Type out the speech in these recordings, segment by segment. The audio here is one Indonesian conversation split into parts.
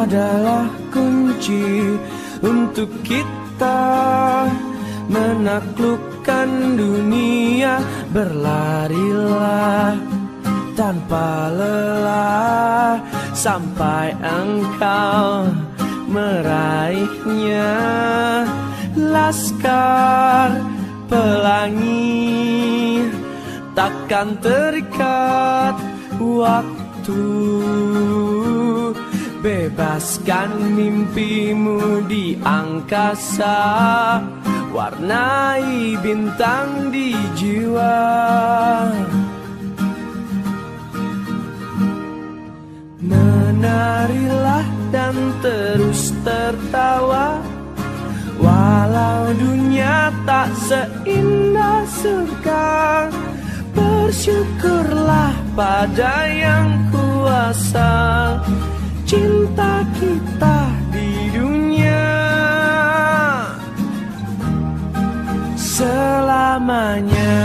adalah kunci untuk kita menaklukkan dunia. Berlarilah tanpa lelah sampai engkau meraihnya. Laskar Pelangi takkan terikat waktu. Bebaskan mimpimu di angkasa, warnai bintang di jiwa. Menarilah dan terus tertawa, walau dunia tak seindah surga. Bersyukurlah pada yang kuasa, cinta kita di dunia selamanya.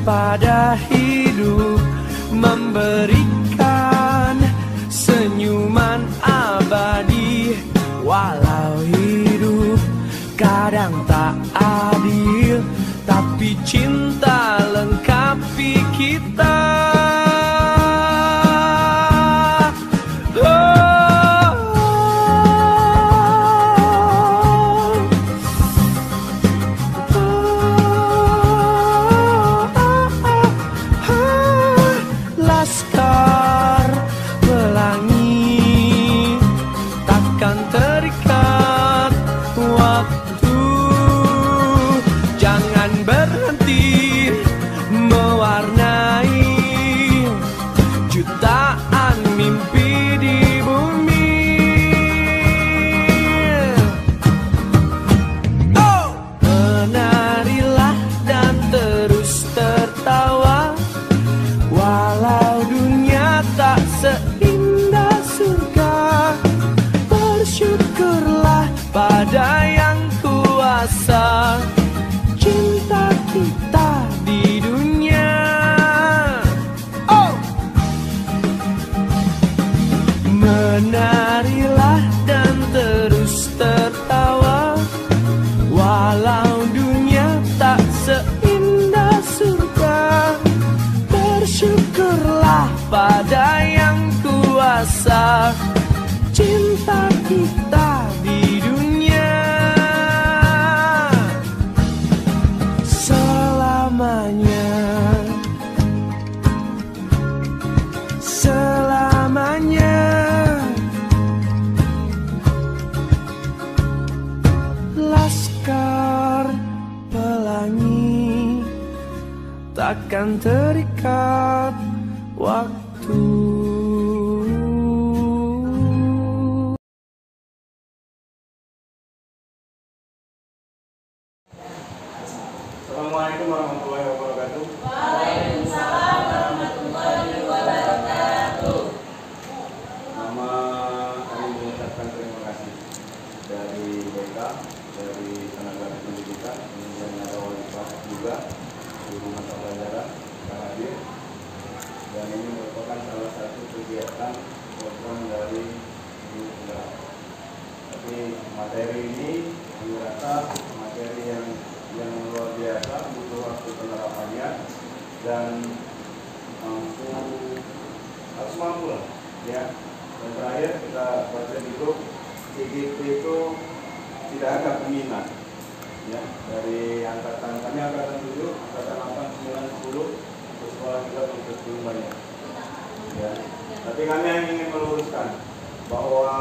Pada hidup memberikan senyuman abadi, walau hidup kadang tak adil, tapi cinta lengkapi kita. Pada yang kuasa, cinta kita di dunia. Menarilah dan terus tertawa, walau dunia tak seindah surga. Bersyukurlah pada yang kuasa, cinta kita di dunia selamanya. Selamanya. Laskar Pelangi takkan terikat waktu. Assalamualaikum warahmatullahi wabarakatuh. Waalaikumsalam warahmatullahi wabarakatuh. Nama kami mengucapkan terima kasih dari BK, dari tenaga pendidikan, kemudian ada wali kelas juga, guru mata pelajaran yang hadir. Dan ini merupakan salah satu kegiatan program dari Guru Penggerak. Tapi materi ini kami rasa materi yang luar biasa, butuh waktu penerapannya dan harus mampu lah, ya. Dan terakhir kita baca di grup, CGP itu tidak ada peminat, ya. Dari angkatan kami angkatan 7, angkatan 8, 9, 10 untuk sekolah kita untuk belum banyak, ya. Tapi kami yang ingin meluruskan bahwa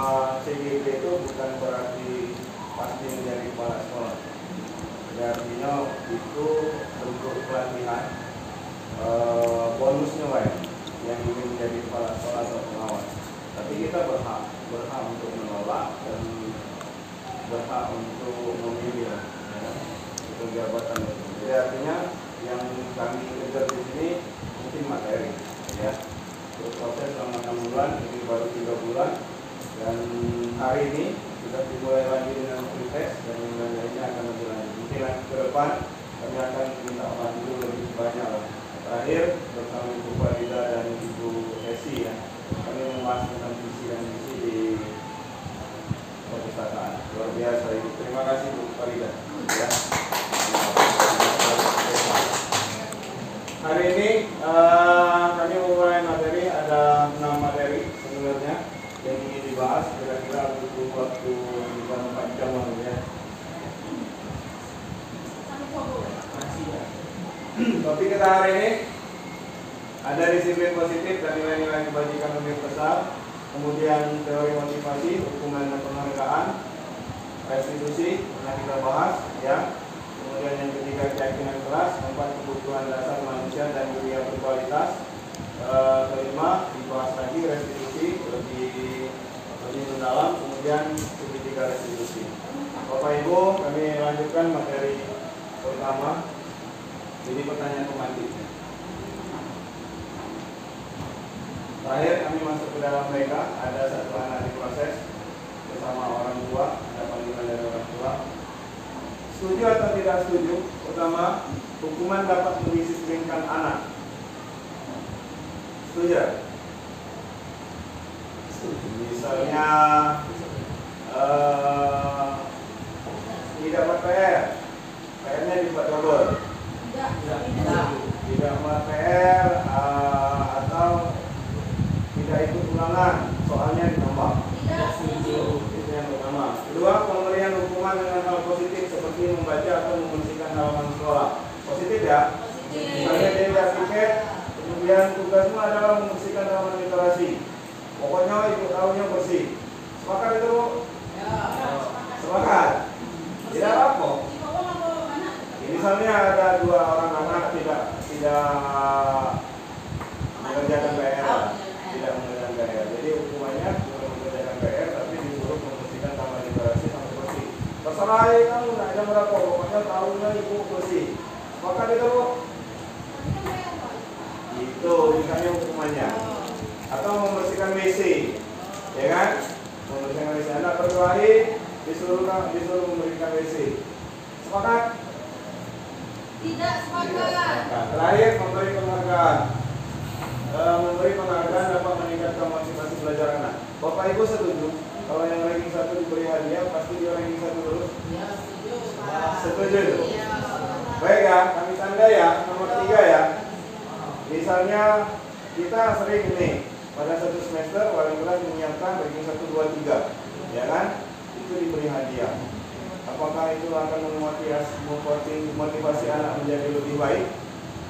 CGP itu bukan berarti pasti menjadi kepala sekolah. Artinya itu bentuk pelatihan bonusnya baik yang ingin menjadi kepala sekolah atau pengawas. Tapi kita berhak untuk menolak dan berhak untuk memilih, ya, untuk jabatan itu. Jadi artinya yang kami kejar di sini mungkin materi, ya. Proses selama 6 bulan, ini baru 3 bulan, dan hari ini sudah dimulai lagi dengan free test dan yang lainnya akan lebih lanjut. Mungkin ke depan kami akan minta bantu lebih banyak lah. Terakhir bersama Ibu Farida dan Ibu Esi ya, kami membahas tentang visi dan misi di perpustakaan. Luar biasa Ibu. Terima kasih Bu Farida. Ya. Hari ini kami memulai materi, ada 6 materi sebenarnya yang ingin dibahas, kira-kira butuh waktu 4 jam ya. Topik kita hari ini ada disiplin positif dan nilai-nilai kebajikan universal, kemudian teori motivasi, hukuman dan penghargaan, restitusi pernah kita bahas ya. Kemudian yang ketiga keyakinan keras, keempat kebutuhan dasar manusia dan dunia berkualitas, kelima dibahas lagi restitusi lebih mendalam, kemudian ketiga restitusi. Bapak Ibu, kami lanjutkan materi pertama. Jadi pertanyaan pemantik. Terakhir kami masuk ke dalam mereka, ada satu anak diproses bersama orang tua, ada panggilan dari orang tua. Setuju atau tidak setuju? Pertama, hukuman dapat mendisiplinkan anak. Setuju? Misalnya tidak buat PR, PR-nya dibuat double. Tidak buat PR atau tidak ikut ulangan, soalnya ditambah. Itu yang pertama. Kedua, pemberian hukuman dengan hal positif seperti membaca atau membersihkan halaman sekolah. Positif ya? Misalnya dia tidak tiket, kemudian tugasmu adalah membersihkan halaman literasi. Pokoknya ibu tahunya bersih. Sepakat itu Bu? Sepakat? Tidak apa? Misalnya ada 2 orang anak tidak mengerjakan PR, tidak mengerjakan PR. Jadi hukumannya bukan mengerjakan PR, tapi disuruh membersihkan taman literasi sampai bersih. Terserah kamu nak jam berapa, pokoknya tahunya ibu bersih. Maka itu Bu, itu misalnya hukumannya. Atau membersihkan WC, ya kan? Membersihkan WC. Anak berkelahi disuruh memberikan WC. Sepakat? Tidak sepakat. Terakhir, memberi penghargaan. Memberi penghargaan dapat meningkatkan motivasi belajar anak. Bapak Ibu setuju? Kalau yang ranking 1 diberi hadiah, pasti dia ranking 1 terus? Ya, setuju. Setuju? Ya. Baik ya, kami tanda ya, nomor 3 ya. Misalnya kita sering ini pada satu semester wali kelas menyiapkan ranking 1, 2, 3, ya kan? Itu diberi hadiah. Apakah itu akan memotivasi anak menjadi lebih baik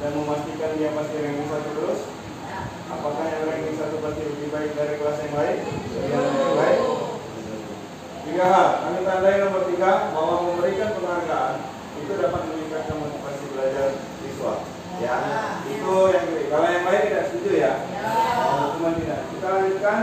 dan memastikan dia pasti ranking 1 terus? Apakah yang ranking 1 pasti lebih baik dari kelas yang lain? Yang lebih baik? 3 hal, kami tandai nomor 3 bahwa memberikan penghargaan itu dapat meningkatkan motivasi belajar siswa. Ya, itu yang kedua. Kalau yang lain tidak setuju ya? Hukuman tidak. Kita lanjutkan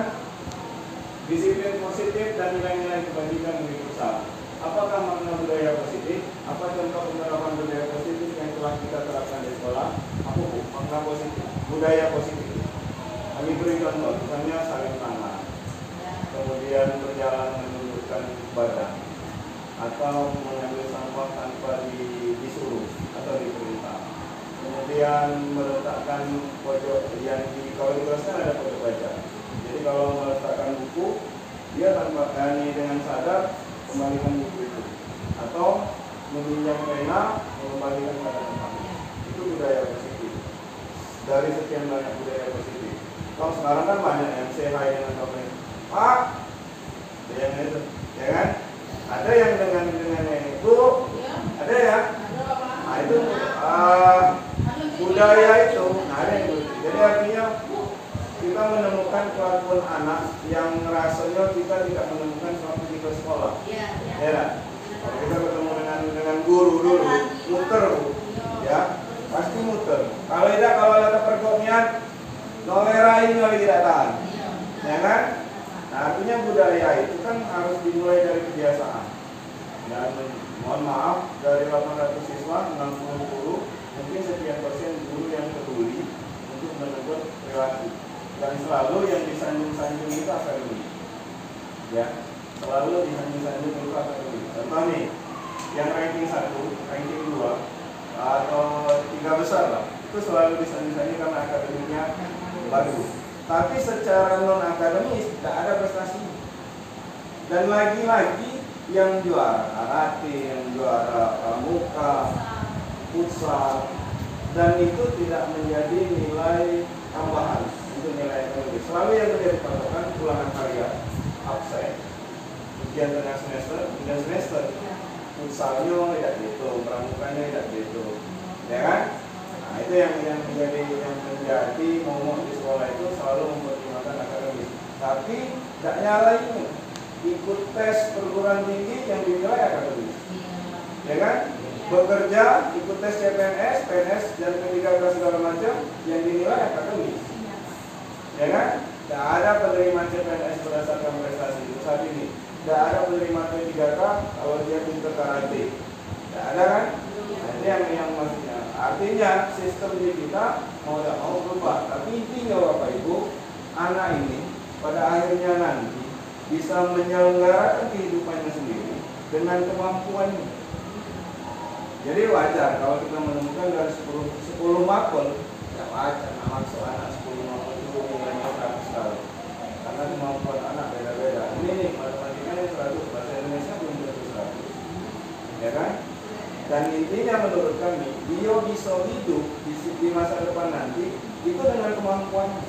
disiplin positif dan nilai-nilai kebajikan universal. Apakah makna budaya positif? Apa contoh penerapan budaya positif yang telah kita terapkan di sekolah? Apa makna positif? Budaya positif. Kami beri contoh, misalnya saling tangan, kemudian berjalan menundukkan badan, atau mengambil sampah tanpa disuruh atau diperintah. Kemudian meletakkan pojok yang kalau di kelas kan ada pojok baca. Jadi kalau meletakkan buku, dia tanpa dengan sadar kembalikan buku itu, atau meminjam pena mengembalikan pada tempatnya. Itu budaya positif. Dari sekian banyak budaya positif. Kalau sekarang kan banyak yang say hi dengan teman, Pak, yang itu, ya kan? Ada yang dengan itu, ada ya. Nah itu budaya itu, nah ada yang begitu. Jadi artinya kita menemukan kelakuan anak yang rasanya kita tidak menemukan waktu kita sekolah. Ya, kalau kita ketemu dengan guru dulu, muter Bu, ya, pasti muter. Kalau tidak, kalau ada pergoknya, nolerain kalau tidak tahan, ya kan? Nah artinya budaya itu kan harus dimulai dari kebiasaan. Dan mohon maaf, dari 800 siswa, 60 guru, mungkin sekian persen guru yang peduli untuk menegur perilaku. Dan selalu yang disanjung-sanjung itu akademik. Ya, selalu disanding-sanding untuk akademik. Contoh nih, yang ranking 1, ranking 2, atau 3 besar lah, itu selalu disanding-sanding karena akademiknya bagus. Tapi secara non akademis tidak ada prestasi. Dan lagi-lagi yang juara karate, yang juara pramuka, futsal, dan itu tidak menjadi nilai tambahan untuk nilai akademis. Selalu yang menjadi patokan ulangan karya, absen, ujian tengah semester, ujian semester. Futsalnya tidak gitu, pramukanya tidak gitu, ya kan? Nah itu yang menjadi momok di sekolah itu selalu mempertimbangkan akademis. Tapi tidak nyalain ikut tes perguruan tinggi yang dinilai akademis, ya kan? Bekerja ikut tes CPNS, PNS dan P3K segala macam yang dinilai akademis, ya kan? Tidak ada penerimaan CPNS berdasarkan prestasi itu saat ini. Tidak ada penerima P3K kalau dia pintar karate. Tidak ada kan? Nah, ini yang maksudnya. Artinya sistem di kita mau tidak mau berubah. Tapi intinya Bapak Ibu, anak ini pada akhirnya nanti bisa menyelenggarakan kehidupannya sendiri dengan kemampuannya. Jadi wajar kalau kita menemukan dari 10 mapel, ya wajar maksud anak 10 mapel itu nilainya 100 kali. Karena kemampuan anak beda-beda. Ini nih matematikanya 100, bahasa Indonesia belum tentu 100, ya kan? Dan intinya menurut kami, dia bisa hidup di masa depan nanti itu dengan kemampuannya,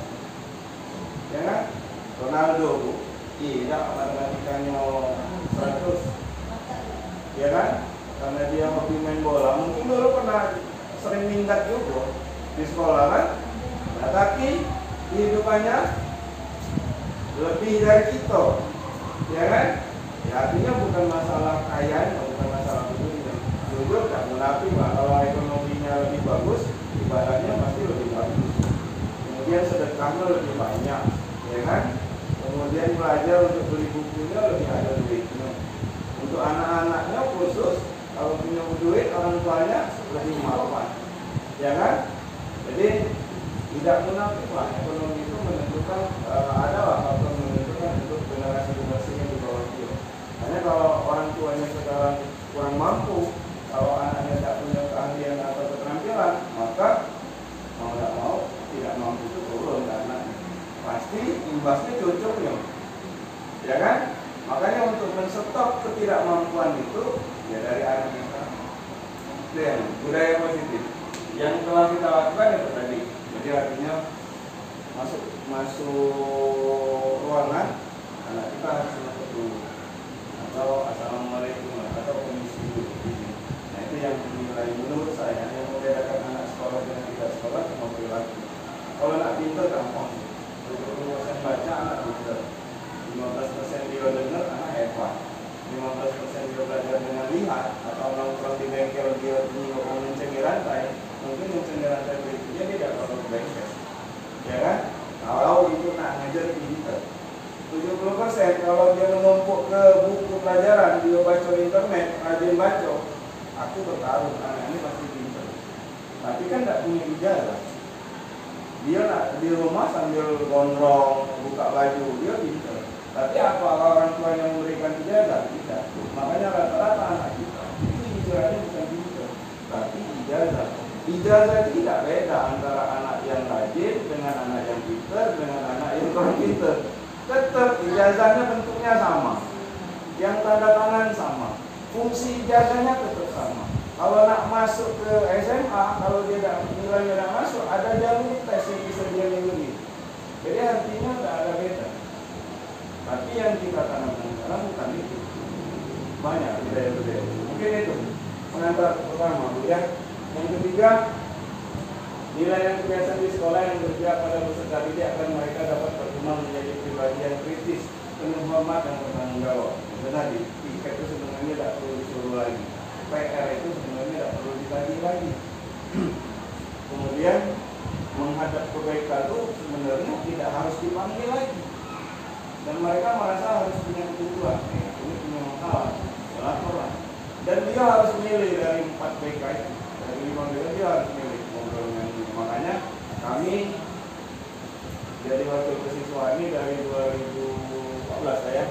ya kan? Ronaldo tidak matematikanya 100, ya kan? Karena dia hobi main bola, mungkin dulu pernah sering minggat juga di sekolah kan? Nah, tapi kehidupannya lebih dari kita, ya kan? Ya artinya bukan masalah kayanya, bukan masalah duitnya. Jujur tak munafik lah, kalau ekonominya lebih bagus, ibadahnya pasti lebih bagus. Kemudian sedekahnya lebih banyak, ya kan? Kemudian belajar untuk beli bukunya lebih ada duitnya. Untuk anak-anaknya khusus, kalau punya duit orang tuanya lebih mampan, ya kan? Jadi tidak munafik lah, ekonomi itu menentukan adalah faktor menentukan untuk generasi yang di bawah dia. Hanya kalau orang tuanya sekarang kurang mampu, kalau anaknya tidak punya keahlian atau keterampilan, maka mau tidak mau tidak mampu itu turun ke anaknya. Pasti imbasnya cocoknya, ya kan? Makanya untuk menstop ketidakmampuan itu ya dari anak kita. Itu yang budaya positif yang telah kita lakukan itu tadi. Jadi artinya masuk ruangan, anak kita harus masuk dulu, atau assalamualaikum atau komisi dulu. Nah itu yang menilai menurut saya yang membedakan anak sekolah dengan tidak sekolah cuma perilaku. Kalau anak pintar gampang, 20% baca anak pintar, 15% dia dengar anak hebat, 15% dia belajar dengan lihat atau nongkrong di bengkel dia mencengi rantai, mungkin mencengi rantai berikutnya dia tidak perlu bengkel, ya kan? Kalau itu nak ngajar pintar, 70% kalau dia menumpuk ke buku pelajaran, dia baca internet, rajin baca, aku bertaruh anak ini pasti pintar. Tapi kan tidak punya ijazah. Dia nak di rumah sambil gondrong, buka baju, dia pintar. Tapi apa orang tua yang memberikan ijazah? Tidak. Makanya rata-rata anak kita itu ijazahnya bukan pintar, tapi ijazah. Ijazah tidak beda antara anak yang rajin dengan anak yang pintar dengan anak yang kurang pintar. Tetap ijazahnya bentuknya sama, yang tanda tangan sama, fungsi ijazahnya tetap sama. Kalau nak masuk ke SMA, kalau dia nilainya tidak masuk, ada jalur tes yang bisa dia lalui. Jadi artinya tidak ada beda. Tapi yang kita tanamkan sekarang bukan itu. Banyak budaya-budaya. Mungkin itu pengantar pertama, ya. Yang ketiga, nilai yang kebiasaan di sekolah yang berpihak pada peserta didik akan mereka dapat berkembang menjadi pribadi yang kritis, penuh hormat dan bertanggung jawab. Itu tadi, tiket itu sebenarnya tidak perlu disuruh lagi. PR itu sebenarnya tidak perlu ditagih lagi. Kemudian menghadap kebaikan itu sebenarnya tidak harus dipanggil lagi. Dan mereka merasa harus punya kebutuhan, ini punya masalah, laporan. Dan dia harus milih dari 4 BK itu, dari 5 BK dia harus milih ngobrol dengan ini. Makanya kami jadi wakil siswa ini dari 2014 saya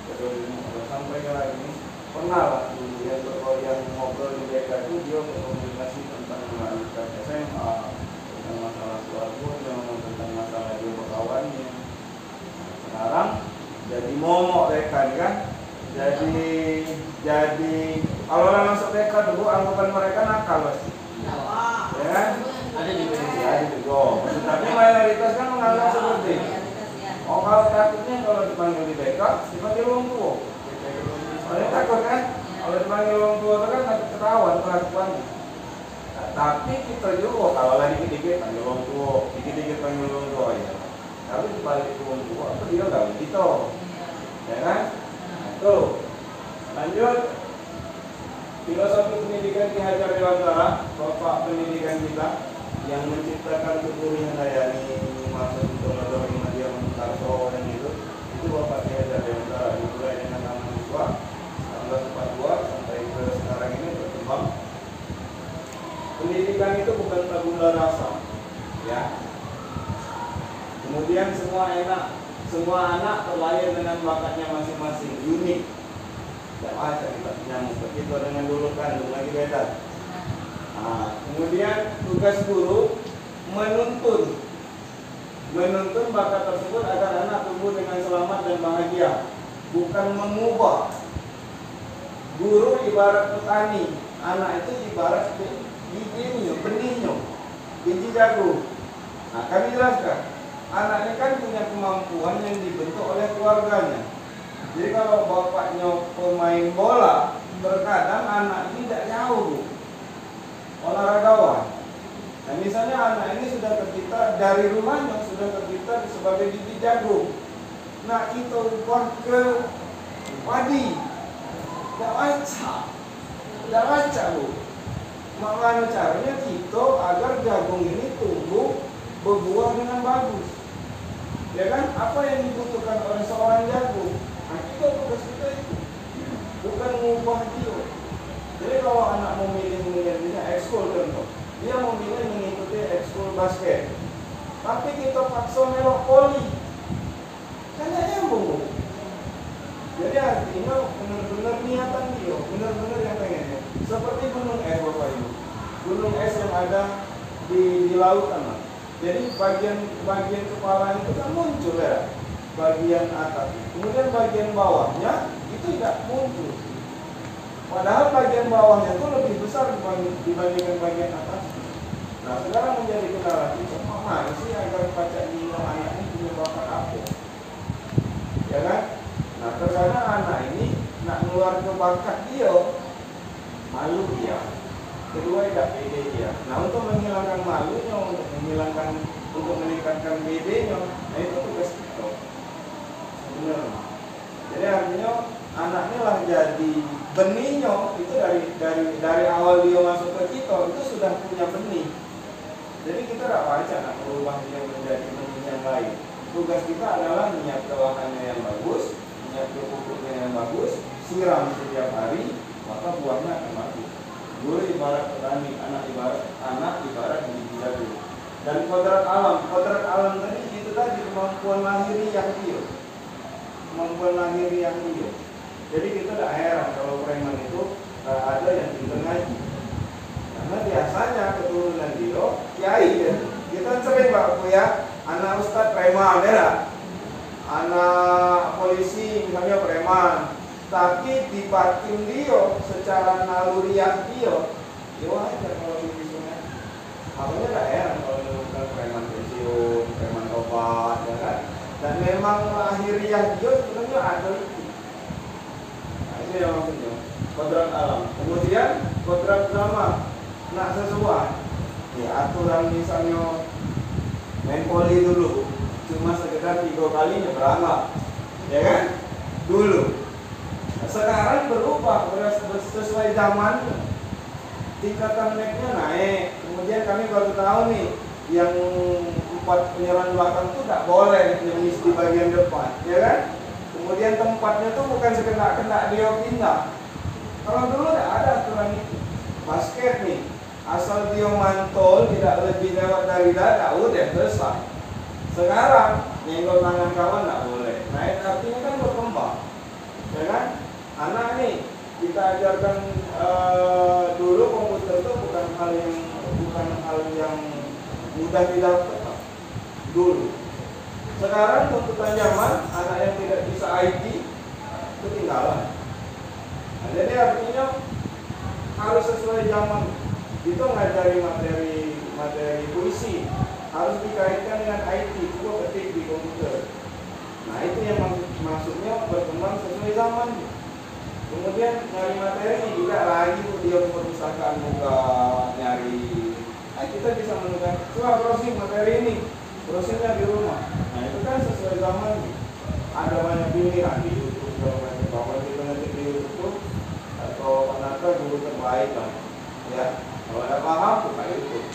ke 2015 sampaikan lagi, pernah lah dulu yang ngobrol di BK itu dia berkomunikasi tentang melanjutkan SMA, tentang masalah keluarganya, tentang masalah dia berkawannya. Sekarang jadi momok rekan kan, jadi kalau orang masuk BK dulu anggapan mereka nakal pasti, ya kan? Ada di BK. Ya itu, tapi mayoritas kan menganggap seperti itu. Oh kalau takutnya kalau dipanggil di BK, dipanggil orang tua. Soalnya takut kan? Kalau dipanggil orang tua itu kan takut ketahuan kelakuannya. Nah, tapi kita juga kalau lagi dikit-dikit panggil orang tua, dikit-dikit panggil orang tua ya. Tapi dibalik ke orang tua, apa dia nggak begitu, ya kan? Nah, itu. Lanjut. Filosofi pendidikan Ki Hajar Dewantara, bapak pendidikan kita yang menciptakan keburian Dayani, Masuk Tolong Nadia Muntarso dan itu bapak Ki Hajar Dewantara dimulai dengan nama siswa 1942 sampai ke sekarang ini berkembang. Pendidikan itu bukan tabula rasa, ya. Kemudian semua anak terlahir dengan bakatnya masing-masing, unik. Tidak ada kita nyamuk begitu dengan dulu kan, dulu lagi beda. Nah, kemudian tugas guru menuntun bakat tersebut agar anak tumbuh dengan selamat dan bahagia, bukan mengubah. Guru ibarat petani, anak itu ibarat benihnya, biji jagung. Nah, kami jelaskan, anak ini kan punya kemampuan yang dibentuk oleh keluarganya. Jadi kalau bapaknya pemain bola, terkadang anak ini tidak jauh olahragawan. Nah, misalnya anak ini sudah tercipta dari rumahnya, sudah tercipta sebagai bibit jagung. Nah, kita ubah ke padi. Tidak baca bu. Makanya caranya kita agar jagung ini tumbuh berbuah dengan bagus. Ya kan? Apa yang dibutuhkan oleh seorang jagung? Nah, kita tugas kita itu bukan mengubah dia. Jadi kalau anak memilih ekskul contoh, dia memilih mengikuti ekskul basket, tapi kita paksa melok poli, kan tidak nyambung. Jadi artinya benar-benar niatan dia, benar-benar yang pengennya. Seperti gunung es Bapak Ibu, gunung es yang ada di lautan. Jadi bagian kepala itu kan muncul ya, bagian atas. Kemudian bagian bawahnya itu tidak muncul. Padahal bagian bawahnya itu lebih besar dibandingkan bagian atas. Nah, sekarang menjadi kendala kita, mana sih agar pacak minum anak ini punya bakat apa? Ya kan? Nah, terkadang anak ini nak keluar ke bakat dia, malu dia. Kedua, tidak pede dia. Nah, untuk menghilangkan malunya, untuk meningkatkan bedanya, nah itu tugas kita. Benar. Jadi artinya anaknya lah jadi benihnya itu dari awal dia masuk ke kita itu sudah punya benih. Jadi kita tidak baca nak merubah dia menjadi benih yang lain. Tugas kita adalah menyiapkan lahannya yang bagus, menyiapkan pupuknya yang bagus, siram setiap hari, maka buahnya akan bagus. Guru ibarat petani, anak ibarat biji jagung. Dan kodrat alam tadi itu tadi kemampuan lahiri yang dia. Jadi kita tidak heran kalau preman itu ada yang pintar ngaji. Karena biasanya keturunan dia kiai ya. Kita sering Pak ya, anak ustadz preman ya. Anak polisi misalnya preman. Tapi di batin dia secara naluriah dia wajar kalau begitu. Makanya tidak heran kalau menemukan preman pensiun, preman tobat ya kan. Dan memang lahiriah dia sebenarnya ada itu. Nah, itu yang maksudnya kodrat alam. Kemudian kodrat zaman nak sesuai. Ya aturan misalnya main poli dulu cuma sekedar 3 kalinya berangkat, ya kan? Dulu. Sekarang berubah sesuai zaman. Tingkatan naiknya naik. Kemudian kami baru tahu nih yang 4 penyerang belakang itu tidak boleh nyemis di bagian depan, ya kan? Kemudian tempatnya tuh bukan sekedar dia pindah. Kalau dulu tidak ada aturan itu. Basket nih, asal dia mantol tidak lebih lewat dari dada, udah selesai. Sekarang nyenggol tangan kawan tidak boleh. Nah, artinya kan berkembang, ya kan? anak nih kita ajarkan dulu komputer itu bukan hal yang mudah didapat dulu. Sekarang tuntutan zaman, anak yang tidak bisa IT ketinggalan. Nah, jadi artinya harus sesuai zaman. Itu ngajari materi puisi harus dikaitkan dengan IT, coba ketik di komputer. Nah itu yang maksudnya berkembang sesuai zaman. Kemudian nyari materi juga lagi tuh dia ke perpustakaan buka nyari. Nah, kita bisa menemukan, coba browsing materi ini, browsingnya di rumah. Nah itu kan sesuai zaman. Ada banyak pilihan di YouTube kalau kita nanti di YouTube tuh atau penata guru terbaik lah, ya. Kalau ada paham buka YouTube.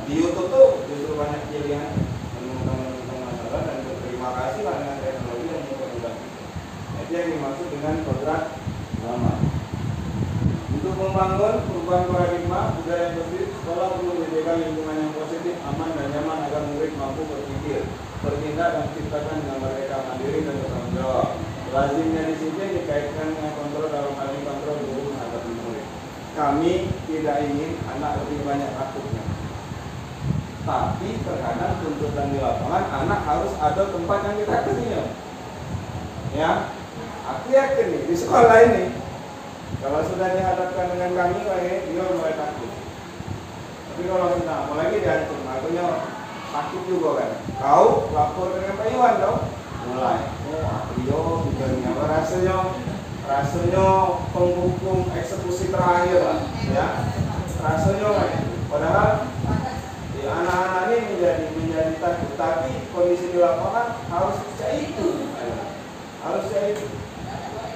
Di YouTube tuh justru banyak pilihan menemukan masalah dan berterima kasih lah dengan teknologi yang mempermudah. Itu yang dimaksud dengan kodrat lama. Untuk membangun perubahan paradigma budaya yang positif, sekolah perlu menyediakan lingkungan yang positif, aman dan nyaman agar murid mampu berpikir, bertindak dan menciptakan dengan mereka mandiri dan bertanggung jawab. Lazimnya di sini dikaitkan dengan kontrol dalam hal ini kontrol guru terhadap murid. Kami tidak ingin anak lebih banyak takutnya. Tapi terkadang tuntutan di lapangan anak harus ada tempat yang kita kasihnya. Ya, aku yakin nih di sekolah ini kalau sudah dihadapkan dengan kami lagi dia mulai takut. Tapi kalau kita apalagi diancam, akunya takut juga kan. Kau lapor dengan Pak Iwan dong. Mulai, Rio bukannya rasanya penghukum eksekusi terakhir lah, ya. Rasanya kan. Padahal anak-anak ini menjadi takut, tapi kondisi di lapangan harus itu.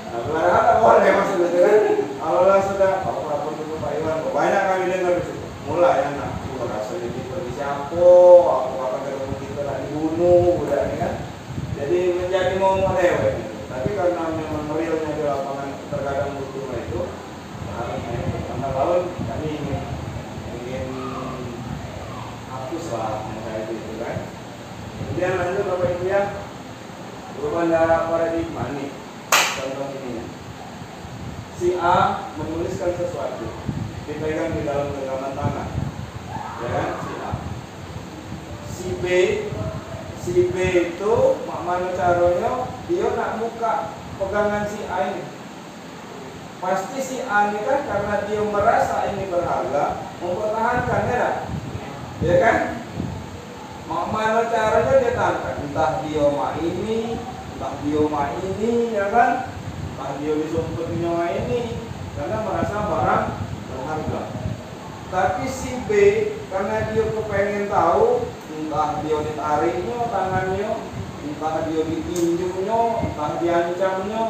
Nah, berharap tak boleh maksudnya kan? Kalau sudah, lapor dulu Pak Iwan, banyak kami dengar di situ. Mulai anak, rasanya di siapa, aku akan ketemu kita nak dibunuh, udah ini kan? Jadi menjadi mau dewe. Tapi karena memang realnya di lapangan terkadang butuh itu, harusnya karena lawan kami ingin hapus lah kayak gitu kan. Kemudian lanjut Bapak Ibu ya, perubahan paradigma nih. Contoh ini, si A menuliskan sesuatu, dipegang di dalam genggaman tangan, ya kan? Si A, si B itu mana caranya dia nak buka pegangan si A ini. Pasti si A ini kan karena dia merasa ini berharga, mempertahankan ya kan? Mana caranya dia tangkap, entah dia ini, ya kan? Entah dia disumput nyawa ini, karena merasa barang berharga. Tapi si B, karena dia kepengen tahu, entah dia ditariknya tangannya, entah dia ditinjunya, entah diancamnya,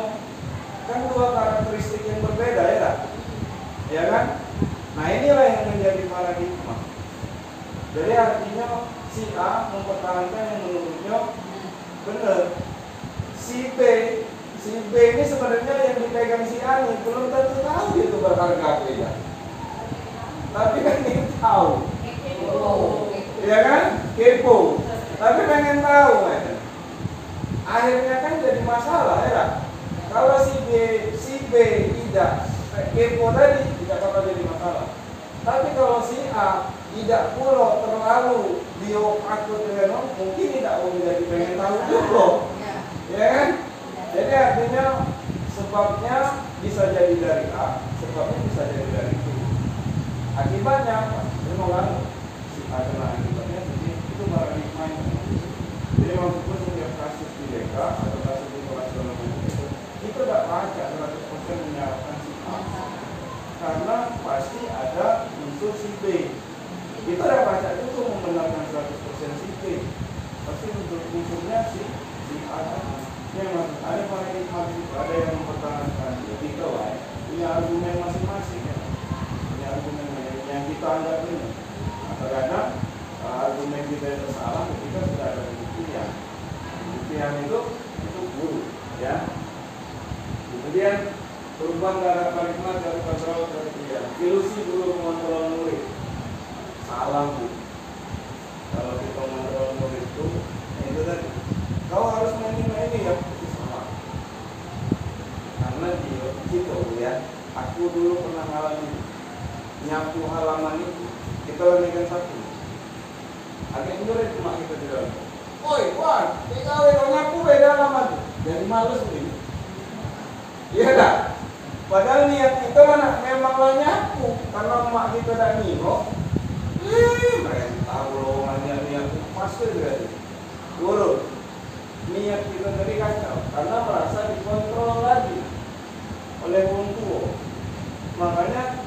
kan dua karakteristik yang berbeda ya kan? Nah inilah yang menjadi paradigma. Jadi artinya si A mempertahankan yang menurutnya benar. Si B ini sebenarnya yang dipegang si A ini belum tentu tahu itu berharga beda. Tapi kan dia tahu, ya kan? Kepo. Tapi pengen tahu kan? Akhirnya kan jadi masalah ya. Kalau si B tidak kepo tadi tidak bakal jadi masalah. Tapi kalau si A tidak pula terlalu dia takut dengan mungkin tidak mau menjadi pengen tahu juga, ya kan? Jadi artinya sebabnya bisa jadi dari A, sebabnya bisa jadi dari B. Akibatnya apa? Memang si A kena akibatnya jadi itu paradigma yang jadi maksudnya setiap kasus di DK atau kasus di kelas itu tidak baca 100% menyalahkan si A karena pasti ada unsur si B. Itu ada baca itu membenarkan 100% si B, pasti unsurnya si A. Yang ada paradigma itu ada yang mempertahankan kita punya argumen masing-masing ya. Punya argumen yang kita anggap ini. Kadang argumen kita itu salah ketika sudah ada pembuktian. Pembuktian itu guru ya. Kemudian perubahan dari paradigma dari kontrol ke pilihan. Ilusi guru mengontrol murid. Salah bu. Kalau kita mengontrol murid itu tadi. Kau harus main ini ya, itu salah. Karena aku dulu pernah ngalamin nyapu halaman itu. Kita lagi kan sapu. Agak nyuruh itu mak kita di dalam. Oi, Wan, TKW kau nyapu beda halaman. Jadi males begini. Iya dah. Padahal niat kita mana memang lah nyapu, karena mak kita dah ningok. Mereka golongannya niat pasti jadi. Guru, niat kita tadi kacau, karena merasa dikontrol lagi oleh orang tua. Makanya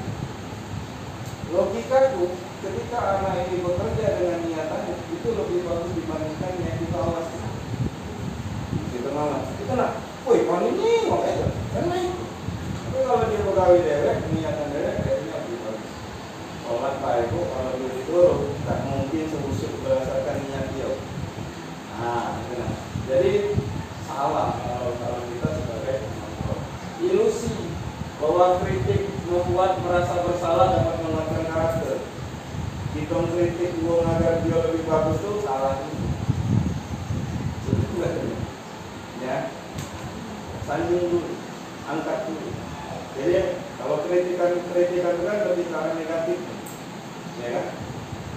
logikaku, ketika anak ini bekerja dengan niatannya, itu lebih bagus dibandingkan niat kita awasi. Kita malah, kita nak, woi, kau ini ngomong aja, kan main. Tapi kalau dia pegawai dewek, niatan dewek, kayaknya lebih bagus. Sholat baik itu, kalau dia disuruh, tak mungkin sebusuk berdasarkan niat dia. Nah, benar. Jadi salah kalau kita sebagai penonton. Ilusi bahwa kritik membuat merasa bersalah dapat menguatkan karakter. Kita kritik uang agar dia lebih bagus itu salah itu. Sebenarnya, ya, sanjung dulu, angkat dulu. Jadi kalau kritikan itu kan lebih ke arah negatif, ya kan?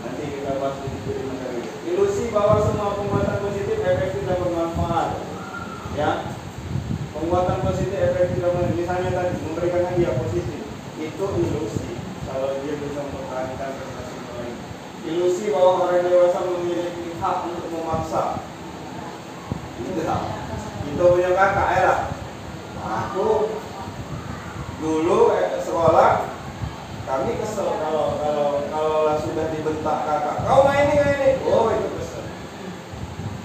Nanti kita bahas di materi. Ilusi bahwa semua penguatan positif efektif dan bermanfaat, ya. Penguatan positif efektif dan bermanfaat. Misalnya tadi memberikan hadiah positif, itu ilusi. Kalau dia bisa mempertahankan prestasi lain. Ilusi bahwa orang dewasa memiliki hak untuk memaksa. Tidak. Itu punya kakak ya. Aku dulu sekolah kami kesel kalau sudah dibentak kakak, kau main ini, oh itu kesel.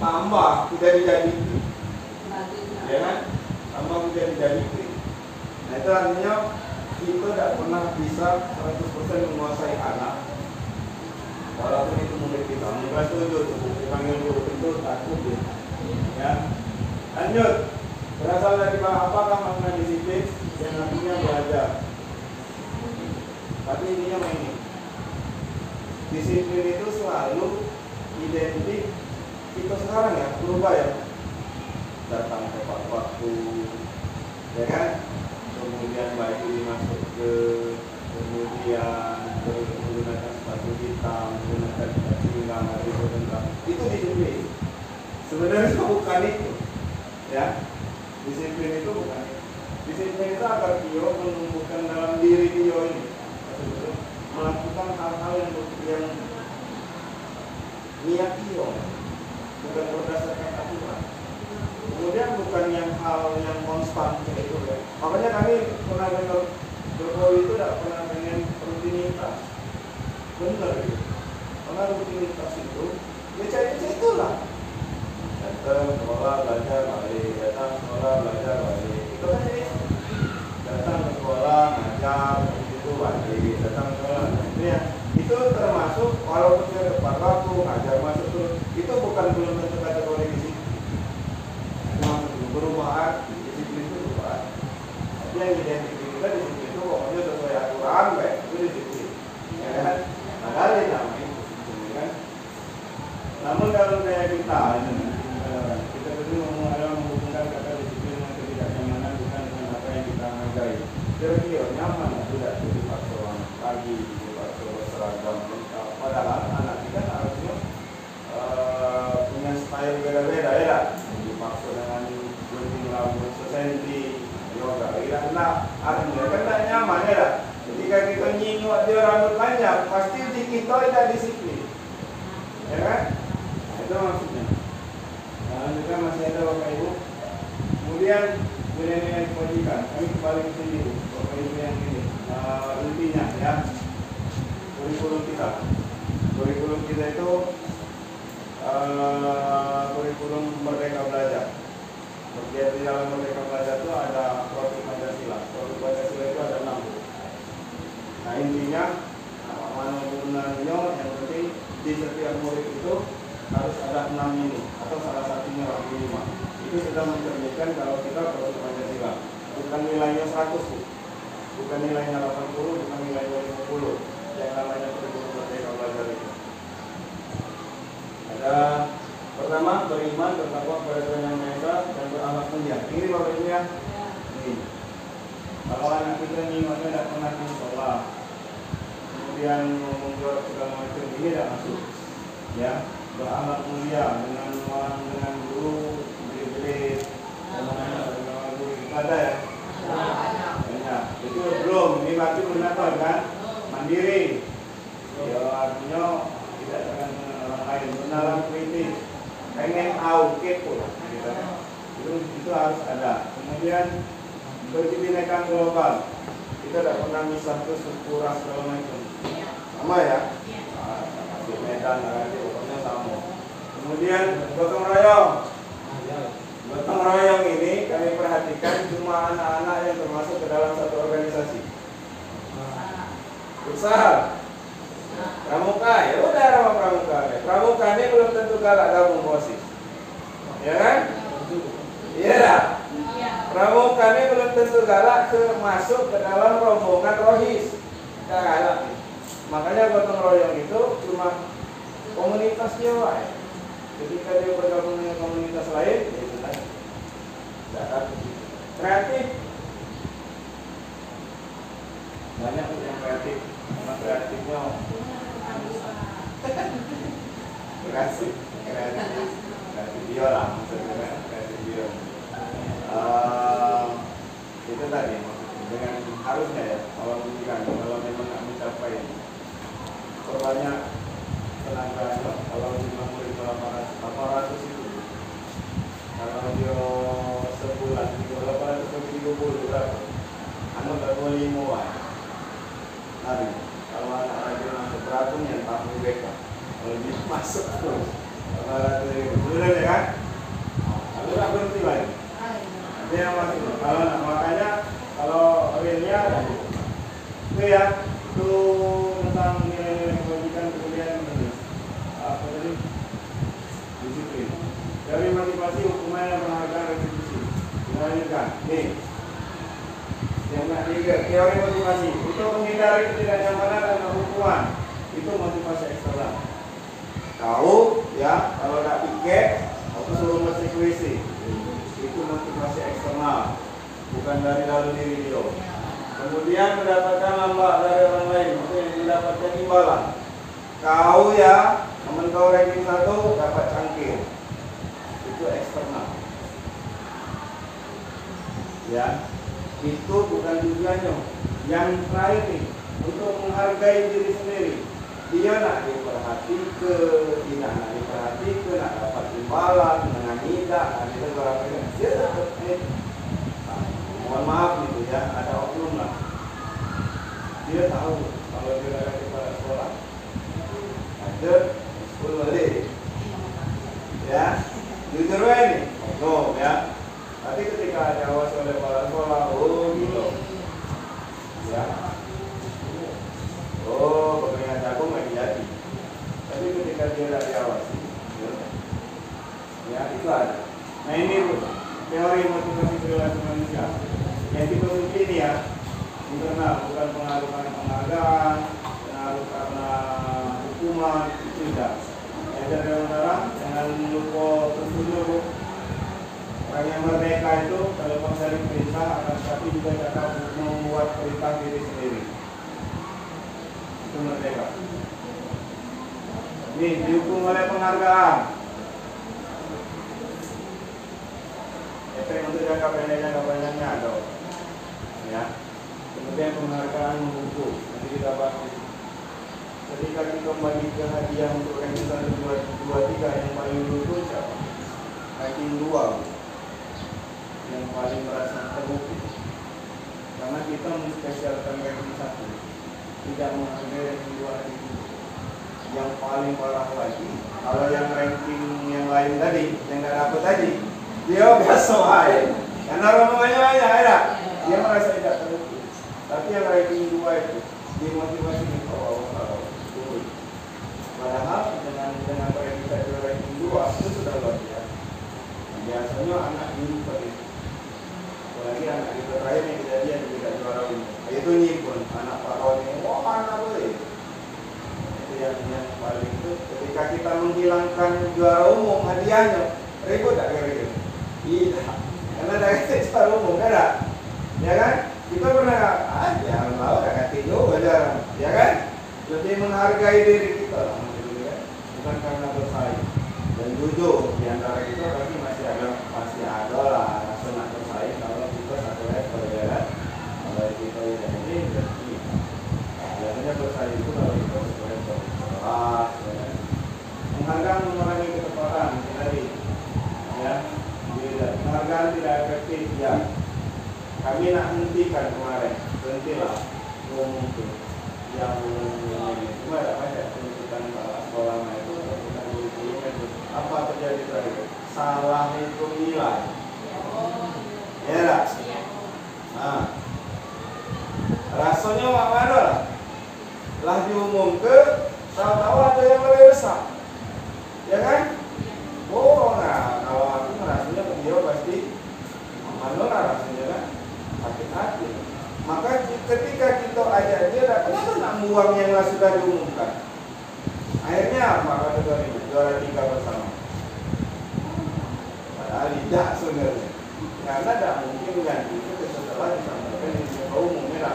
Tambah tidak dijadikan, ya kan? Tambah tidak dijadikan. Nah itu artinya kita tidak pernah bisa 100% menguasai anak. Walaupun itu murid kita, mereka setuju, dipanggil guru itu takut ya. Lanjut, berasal dari apakah makna disiplin? Yang artinya belajar. Tapi ininya ini. Disiplin itu selalu identik kita sekarang ya, berubah ya. Datang tepat waktu, ya kan? Kemudian baju dimasuk ke, kemudian menggunakan sepatu hitam, menggunakan pinggang atau tentang itu disiplin. Sebenarnya bukan itu, ya. Disiplin itu bukan itu. Disiplin itu agar Tio menumbuhkan dalam diri Tio ini melakukan hal-hal yang niat Tio, bukan berdasarkan aturan. Kemudian bukan yang hal yang konstan itu ya. Makanya kami pernah dengar Jokowi itu tidak pernah pengen rutinitas. Benar gitu. Karena rutinitas itu ya cari itulah. Datang sekolah belajar balik, datang sekolah belajar balik. Itu kan jadi datang ke sekolah ngajar itu balik, datang ke sekolah ya. Itu termasuk walaupun dia tepat waktu ngajar masuk terus, itu bukan belum tentu kategori disiplin. Perubahan, disiplin itu perubahan. Tapi yang identik kita disiplin itu pokoknya sesuai aturan, baik itu disiplin. Ya kan? Padahal ini namanya disiplin kan. Namun dalam gaya kita dulu ngomong adalah menghubungkan kata disiplin dengan ketidaknyamanan bukan dengan apa yang kita hargai. Kira-kira nyaman tidak dipaksa pagi, dipaksa berseragam lengkap. Padahal anak kita harusnya punya style beda-beda ya. Dipaksa dengan gunting rambut sesenti, yoga. Kira-kira artinya kan tidak nyaman ya. Ketika kita nyingok dia rambut panjang, pasti di kita tidak disiplin, ya kan? Nah, itu maksudnya. Nah, juga masih ada Bapak Ibu. Kemudian nilai-nilai kebajikan. Kami kembali ke sini, Bapak Ibu yang ini. Intinya ya, kurikulum kita. Kurikulum kita itu kurikulum Merdeka Belajar. Di dalam Merdeka Belajar itu ada produk Pancasila. Produk Pancasila itu ada 6. Nah intinya, yang penting di setiap murid itu harus ada 6 ini atau salah satunya lagi 5. Itu sudah mencerminkan kalau kita produk Pancasila. Bukan nilainya 100, bukan nilainya 80, bukan nilainya 50. Yang namanya kurikulum Merdeka Belajar itu. Ada pertama, beriman, bertakwa kepada Tuhan Yang Maha Esa dan berakhlak mulia. Ini Bapak Ibu ya. Ini. Kalau anak kita ini makanya tidak pernah di sekolah, kemudian ngomong jorok segala macam, ini tidak masuk. Ya, berakhlak mulia dengan orang, dengan guru, belit-belit, dengan guru itu ada ya? Banyak. Itu belum, ini berarti kenapa kan? Mandiri. Ya artinya tidak tergantung dengan orang lain, menalar kritis, pengen tahu, kepo, gitu. Itu harus ada. Kemudian berkebinekaan global, kita tidak pernah misah ke suku ras segala macam, sama ya? Di Medan, pokoknya sama. Kemudian gotong royong. Gotong royong ini kami perhatikan cuma anak-anak yang termasuk ke dalam satu organisasi. Usaha Pramuka, ya udah sama Pramuka. Pramuka ini belum tentu galak gabung OSIS, ya kan? Iya. Pramuka ini belum tentu galak masuk ke dalam rombongan rohis, nggak galak. Makanya gotong royong itu cuma komunitasnya, Pak. Ketika dia bergabung dengan komunitas lain, ya itu tadi. Kreatif, banyak yang kreatif. Kreatifnya kreatif biola maksudnya, kreatif biola. Itu tadi dengan harusnya ya, kalau memang nggak mencapai perbanyak tenaganya. Kalau jumlah murid 800 itu, kalau dia sebulan 830 berapa? Anu 25 an. Hari kalau anak rajin masuk beratung yang tahu BK, kalau dia masuk terus, benar ya kan? Lalu tak berhenti lagi. Dia masuk. Kalau makanya kalau realnya itu ya, itu tentang nilai-nilai kebajikan, kemudian apa tadi? Disiplin. Dari motivasi hukuman yang penghargaan retribusi. Dilanjutkan. Nih. Yang ketiga, teori motivasi untuk menghindari ketidaknyamanan dan hukuman, itu motivasi eksternal. Tahu ya, kalau tak piket, aku suruh mesti kuisi. Itu motivasi eksternal, bukan dari dalam diri dia. Kemudian mendapatkan lambak dari orang lain, itu yang mendapatkan imbalan. Kau ya, teman kau ranking 1 dapat cangkir, itu eksternal. Ya. Itu bukan tujuannya. Yang terakhir nih, untuk menghargai diri sendiri. Dia nak diperhatikan, tidak nak diperhatikan, nak dapat imbalan, dengan tidak, ada beberapa yang dia dapat. Mohon maaf gitu ya, ada oknum lah. Dia tahu kalau dia ada kepada sekolah, ada sekolah balik. Ya, jujur ini, oknum ya. Tapi ketika diawasi oleh kepala sekolah, oh gitu, ya, oh pemberian jagung nggak jadi. Tapi ketika dia tidak diawasi, ya itu ada. Nah ini teori motivasi perilaku manusia. Yang dibentuk ini ya, internal, bukan pengaruh karena penghargaan, pengaruh karena hukuman, itu tidak. Yang dari orang jangan lupa tertuju. Orang yang merdeka itu terlepas dari perintah, akan tetapi juga dapat membuat perintah diri sendiri. Itu merdeka. Ini dihukum oleh penghargaan. Efek untuk jangka pendeknya ada. Ya. Kemudian penghargaan membuku. Nanti kita bahas. Ketika kita kembali ke hadiah untuk ranking 1, 2, 3 yang paling dulu siapa? Ranking 2. Yang paling merasa terbukti, karena kita menspesialkan ranking 1, tidak menghargai ranking 2 itu. Yang paling parah lagi, kalau yang ranking yang lain tadi, yang nggak dapat tadi, dia biasa aja, karena rombongannya banyak, ya, dia merasa tidak terbukti. Tapi yang ranking 2 itu dimotivasi turun. Padahal dengan ranking 2 itu sudah luar biasa. Biasanya anak ini seperti itu. Apalagi anak itu terakhir yang kejadian tidak juara umum. Itu nyipun anak Pak Roni, wah anak boleh. Itu yang paling itu. Ketika kita menghilangkan juara umum hadiahnya, ribut tak kira-kira? Tidak. Karena dari juara umum kan, ya kan? Kita pernah jangan mau kakak tidur aja, ya kan? Lebih menghargai diri kita lah, bukan karena bersaing. Dan jujur di antara kita pasti ada lah rasa nak bersaing kalau kita satu level, ya kan? Kalau kita ini rezeki. Biasanya bersaing itu kalau kita satu level, kelas, ya kan? Penghargaan mengurangi ketepatan tadi, ya. Penghargaan tidak efektif, ya. Kami nak hentikan kemarin, berhentilah ngomong tuh yang cuma ada banyak tuntutan sekolah itu tuntutan kurikulum itu apa terjadi tadi? Salah itu nilai, ya tak? Nah, rasanya mak mana lah diumum ke tahu-tahu ada yang lebih besar, ya kan? Oh, nah kalau aku merasanya dia pasti mana lah rasanya kan? Sakit hati. Maka ketika kita ajak dia, kenapa nak buang yang sudah diumumkan? Akhirnya apa kategorinya? Juara 3 bersama. Padahal tidak sebenarnya. Karena tidak mungkin ganti itu setelah disampaikan di muka umum, ya.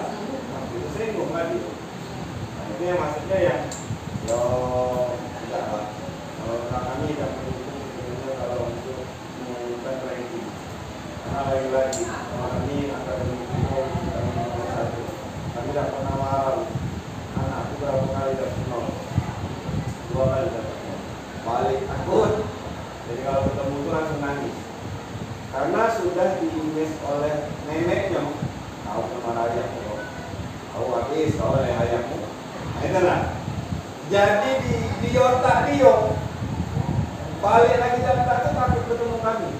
Itu singgung tadi. Nah, itu yang maksudnya ya, tidak lah. Kalau kami tidak mendukung kalau untuk mengumumkan ranking. Karena lagi-lagi kami akademik kami tidak pernah marah. Anakku berapa kali dapat 0, 2 kali dapat 0. Balik takut. Jadi kalau ketemu itu langsung nangis. Karena sudah diimage oleh neneknya. Tahu nama ayahmu, tahu habis oleh ayahmu. Nah, itu lah. Jadi di otak dia balik lagi dapat takut ketemu kami.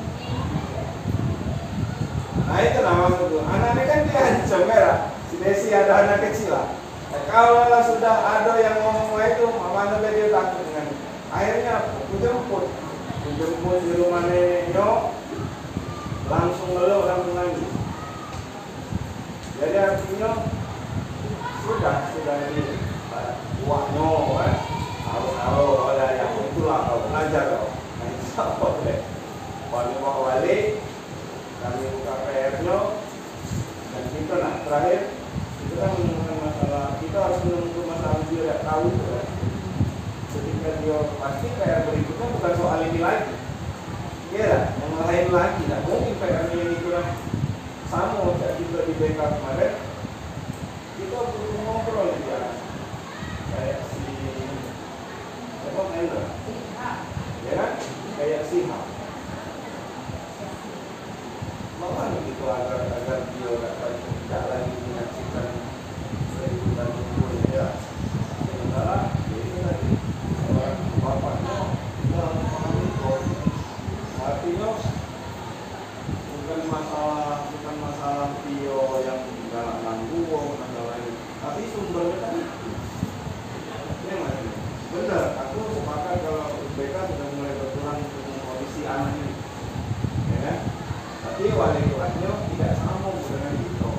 Nah itu nama maksudku. Anaknya kan diancam merah. Si Desi ada anak kecil lah. Nah, kalau sudah ada yang ngomong itu, mana dia takut dengan. Akhirnya aku jemput di rumah neneknya, langsung ngeluh, langsung nangis. Jadi artinya sudah di buahnya kan. Tahu oleh yang itulah kau belajar kau. Nah itu apa boleh? Wali kami buka PR-nya dan kita nak terakhir itu kan menemukan masalah, kita harus menemukan masalah dia tidak tahu itu kan. Ketika dia pasti PR berikutnya bukan soal ini lagi, ya yang lain lagi, tidak mungkin PR ini kurang sama kayak kita di BK kemarin. Kita butuh ngobrol dia kayak si siapa Hendra, ya kan, kayak si Hap. Mohon begitu agar dia tidak lagi menyaksikan keributan itu, ya. Sementara itu tadi orang bapaknya sudah memahami bahwa artinya bukan masalah dia yang galak nanggung masalah ini, tapi sumbernya tadi. Ya mas, benar. Aku sepakat kalau BK sudah mulai berkurang untuk mengkondisi anak ini, ya kan? Tapi wali-walinya tidak sama dengan itu.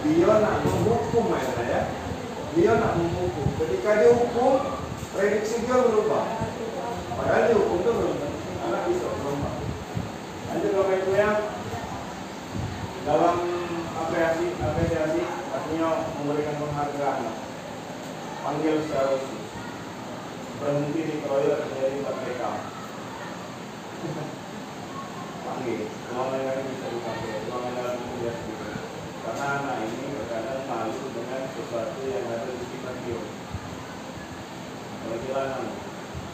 Dia nak menghukum, ya. Dia nak menghukum. Ketika dihukum, prediksi dia berubah. Padahal dihukum itu belum tentu anak bisa berubah. Lanjut kalau itu ya, dalam apresiasi artinya memberikan penghargaan. Panggil secara khusus. Berhenti dikeroyok menjadi KPK. Panggil, ruang layanan bisa dipakai, ruang layanan bisa dipakai. Karena anak ini terkadang malu dengan sesuatu yang ada di sekitar dia. Kalau kita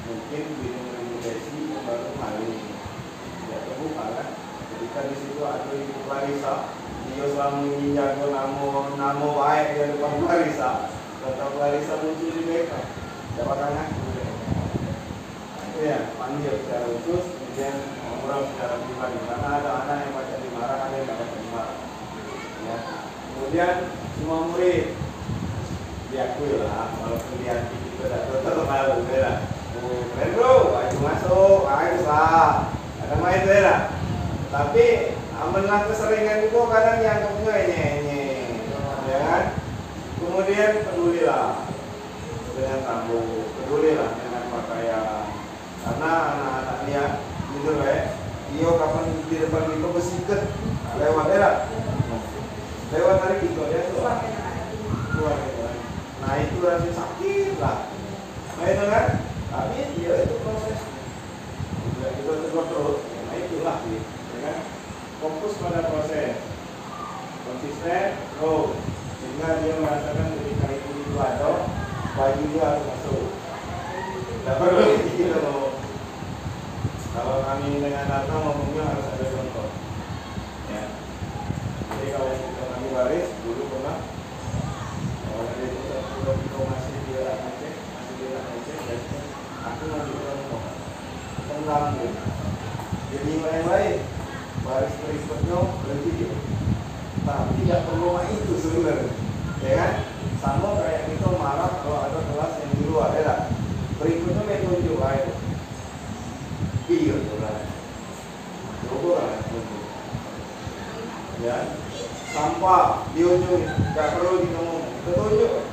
mungkin bidang Desi baru malu, tidak terbuka kan? Ketika di situ ada Ibu Clarissa, dia selalu menjaga nama baik di depan Clarissa. Kata Clarissa muncul di BK, dapat anak. Itu ya, panggil secara khusus, kemudian ngobrol secara pribadi. Karena ada anak yang baca dimarah, ada yang baca dimarah. Ya. Kemudian semua murid diakui lah, walaupun di hati kita tidak terlalu beda. Keren bro, ayo masuk, ayo lah. Ada main beda. Tapi amanlah keseringan itu kadang dianggapnya ini, ya kan? Kemudian pedulilah dengan rambut, pedulilah dengan pakaian. Karena anak-anak dia, jujur ya, dia kapan di depan itu bersikat lewat era. itu proses. Udah kita tegur terus, nah itulah gitu, ya kan? Fokus pada proses, konsisten, terus sehingga dia merasakan ketika itu ada, baju dia harus masuk. Tidak perlu gitu loh. Kalau kami dengan Nata ngomongnya harus ada contoh. Ya. Jadi kalau kita kami baris dulu pernah kalau ada itu masih dia ngecek, dan aku masih ngomong tenang gitu. Jadi yang lain baris berikutnya berhenti gitu. Tapi tidak perlu itu sebenarnya, ya kan? Sama kayak kita marah kalau ada kelas yang di luar, ya tak? Berikutnya metode lain. Iya, benar. Coba lah, ya. Sampah di ujung, nggak perlu ngomong, ketunjuk.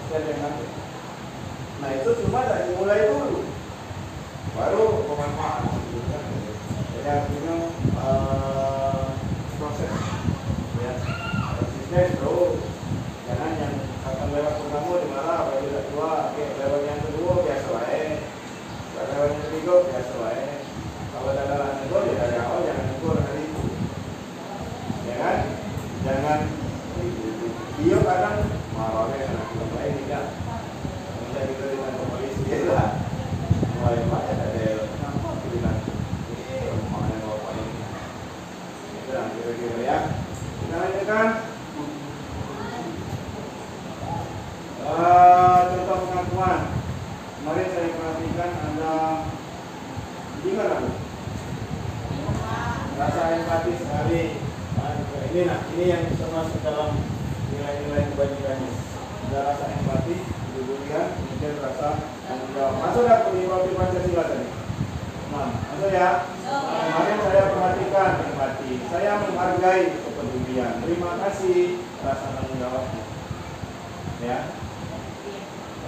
Saya dengar. Nah itu cuma dari mulai dulu, baru pemanfaatan. Jadi artinya proses, ya. Konsisten terus. Jangan yang akan lewat pertama di mana baju tidak tua, lewat yang kedua biasa lain. Lewat yang ketiga biasa lain. Kalau ada dalam itu ya dari awal jangan ikut dari itu, ya kan? Jangan dia kadang marahnya anak film lain tidak. Kita kita dengan polisi dia lah. Mulai banyak ada kenapa bilang ini rumahnya bapak ini. Itu yang kira-kira ya. Kita lanjutkan. Contoh pengakuan. Kemarin saya perhatikan ada gimana Bu? Rasa empati sekali. Ini yang bisa masuk dalam nilai-nilai kebajikannya. Ada rasa empati, kemudian rasa tanggung jawab. Masuk dah di Pancasila tadi. Masuk ya. Kemarin saya perhatikan empati. Saya menghargai kepedulian. Terima kasih rasa tanggung jawabnya. Ya.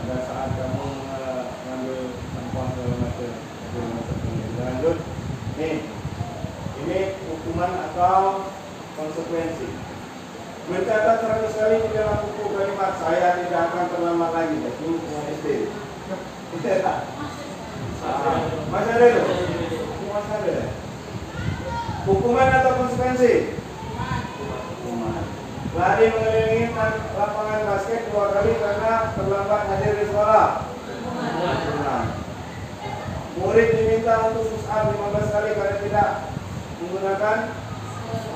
Pada saat kamu mengambil sampah segala macam. Lanjut. Nih. Ini hukuman atau konsekuensi. Mencatat 100 kali di dalam buku kalimat saya tidak akan terlambat lagi. Itu hukuman SD. Masih ada itu? Masih ada. Hukuman atau konsekuensi? Hukuman. Lari mengelilingi lapangan basket 2 kali karena terlambat hadir di sekolah. Hukuman. Murid diminta untuk push up 15 kali karena tidak menggunakan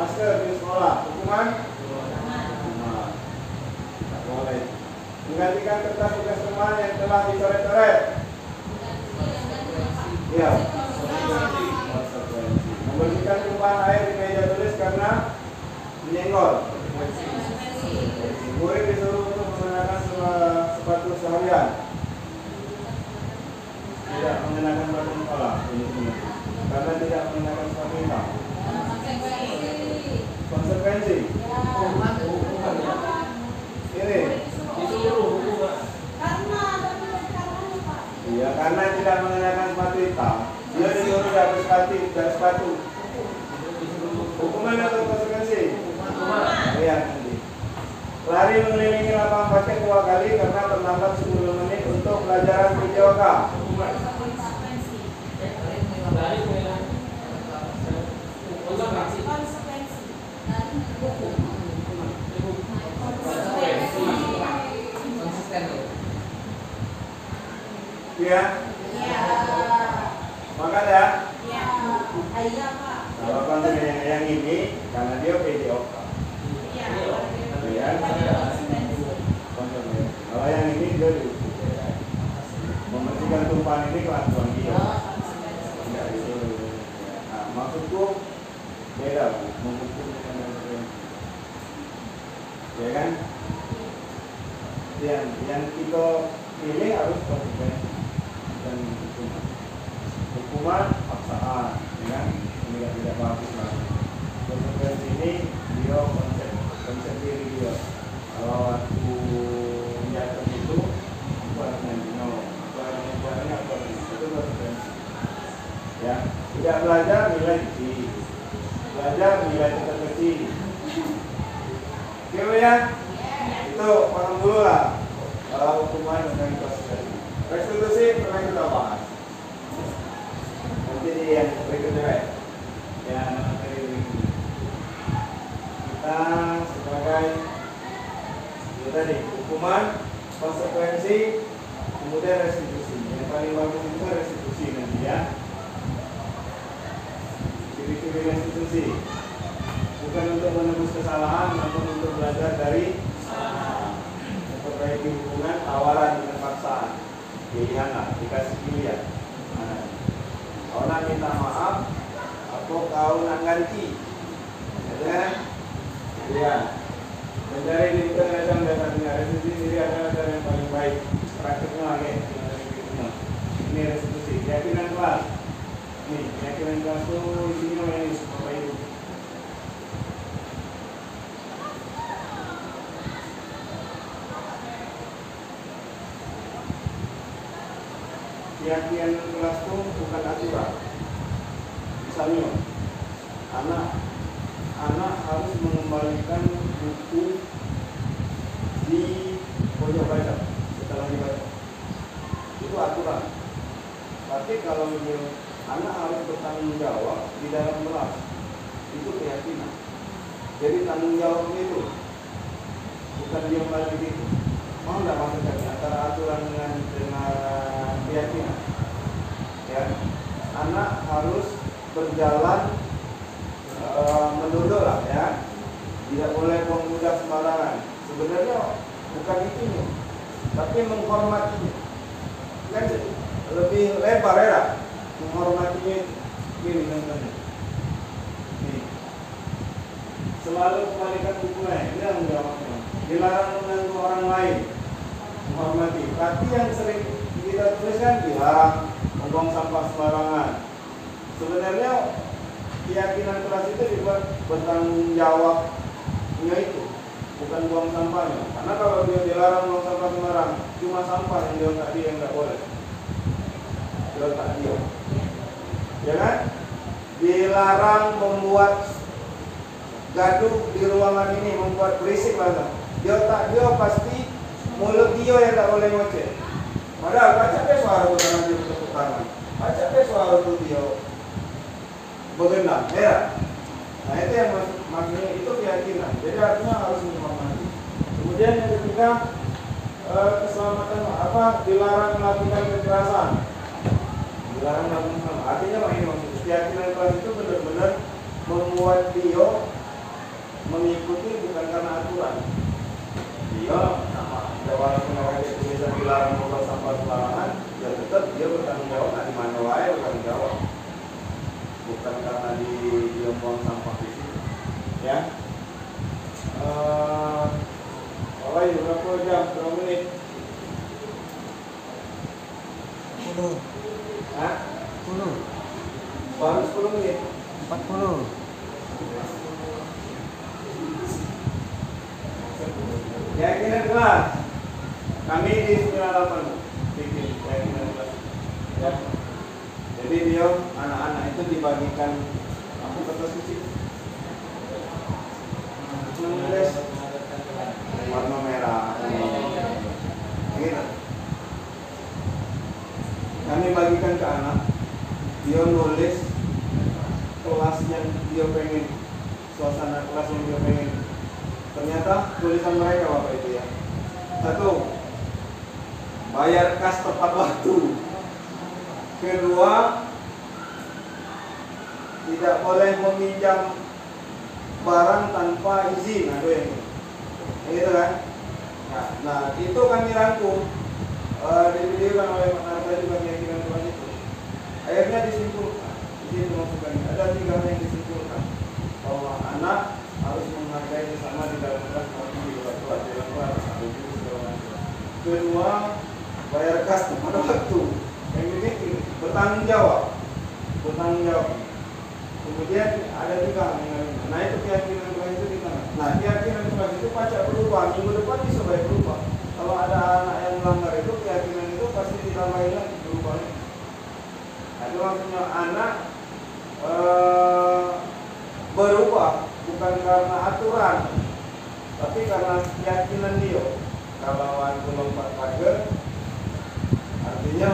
masker di sekolah. Hukuman? Hukuman. Tak boleh. Menggantikan kertas tugas rumah yang telah dicoret-coret. Ya. Membersihkan tumpahan air di meja tulis karena menyenggol. Murid disuruh untuk menggunakan sepatu seharian. Tidak mengenakan baju sekolah karena tidak mengenakan sepatu hitam. Konsekuensi. Ini. Iya, karena tidak mengenakan sepatu hitam, dia disuruh tidak sepatu. Hukuman atau konsekuensi? Lihat nanti. Lari mengelilingi lapangan basket 2 kali karena terlambat 10 menit untuk pelajaran PJOK. Iya. Makan ya. Iya Pak. Kalau konten yang ini karena dia PJOK. Kalau yang ini dia membersihkan tumpahan ini kelakuan dia. Tidak itu. Nah, maksudku beda Bu, menghukum dengan konsekuensi. Ya kan? Yang kita pilih harus konsekuensi dan hukuman. Hukuman paksaan, ya kan? Ini tidak bagus lah. Konsekuensi ini dia konsep diri dia. Kalau aku jatuh itu, aku harus menjino. Aku harus menjadinya, aku harus itu konsekuensi. Ya, tidak belajar nilai kecil. Belajar nilai kecil. Oke ya? Itu paham dulu lah. Kalau hukuman dengan konsekuensi. Restitusi pernah kita bahas. Nanti di yang berikutnya ya, materi ini kita sebagai itu tadi hukuman, konsekuensi, kemudian restitusi. Yang paling bagus itu restitusi nanti ya. Ciri-ciri restitusi bukan untuk menebus kesalahan, namun untuk belajar dari kesalahan, memperbaiki hubungan, tawaran dengan paksaan, pilihan, dikasih pilihan. Kau nak minta maaf, atau kau nak ganti, ya? Ya. Mencari diri kita yang dapat dengan restitusi diri adalah cara yang paling baik. Prakteknya lagi, ini restitusi. Keyakinan kelas. Nih, keyakinan kelas itu isinya ini Bapak Ibu. Keyakinan kelas itu bukan aturan. Misalnya, anak harus mengembalikan buku di pojok baca setelah dibaca. Itu aturan. Tapi kalau anak harus bertanggung jawab di dalam kelas, itu keyakinan. Jadi tanggung jawab itu bukan dia balik begitu. Mau nggak maksudnya antara aturan dengan keyakinan? Ya, anak harus berjalan menduduk lah ya, tidak boleh memudah sembarangan. Sebenarnya bukan itu, tapi menghormatinya. Kan lebih lebar ya, menghormatinya ini contohnya. Nih, selalu kembalikan bukunya, ini yang menjawabnya. Dilarang mengganggu orang lain, menghormati. Tapi yang sering kita tuliskan dilarang membuang sampah sembarangan. Sebenarnya keyakinan kelas itu dibuat bertanggung jawabnya itu, bukan buang sampahnya. Karena kalau dia dilarang buang sampah sembarang, cuma sampah yang dia tadi yang nggak boleh. Dia dia, ya kan? Dilarang membuat gaduh di ruangan ini, membuat berisik lah. Dia pasti mulut dia yang nggak boleh ngoceh. Padahal baca deh suara bukan nanti tepuk tangan. Baca deh suara tuh dia bergendang, ya. Nah itu yang maksudnya itu keyakinan. Jadi artinya harus menghormati. Kemudian yang ketiga, keselamatan apa? Dilarang melakukan kekerasan. Dilarang melakukan kekerasan. Artinya apa ini maksudnya? Keyakinan kelas itu benar-benar membuat dia mengikuti bukan karena aturan. Dia walaupun orang itu bisa dilarang membuang sampah sembarangan, ya tetap dia bertanggung jawab. Nah di mana wae bertanggung jawab. Bukan karena dia buang sampah di situ, ya. Kalau ini berapa jam, berapa menit? 10. Hah? 10. Baru 10 menit. 40. Keyakinan kelas. Kami di 98 bikin keyakinan kelas. Ya. Jadi dia anak-anak itu dibagikan aku kertas kecil menulis warna merah gitu. Kami bagikan ke anak, dia nulis kelas yang dia pengen, suasana kelas yang dia pengen. Ternyata tulisan mereka Bapak itu ya, 1, bayar kas tepat waktu. Kedua, tidak boleh meminjam barang tanpa izin. Nah, itu kan? Nah, itu kami rangkum. Divideokan oleh Pak Narta juga keyakinan kelas itu. Akhirnya disimpulkan, izin dimasukkan. Ada 3 hal yang disimpulkan bahwa anak harus menghargai sesama di dalam kelas maupun di luar kelas, di dalam kelas, segala macam. Kedua, bayar kas tepat waktu. Yang ini bertanggung jawab. Kemudian ada 3 yang lain. Nah itu keyakinan kelas itu kita. Nah keyakinan kelas itu pacak berubah. Minggu depan bisa baik berubah. Kalau ada anak yang melanggar itu, keyakinan itu pasti ditambahin lagi berubahnya. Nah itu maksudnya anak berubah bukan karena aturan, tapi karena keyakinan dia. Kalau aku lompat pagar, Artinya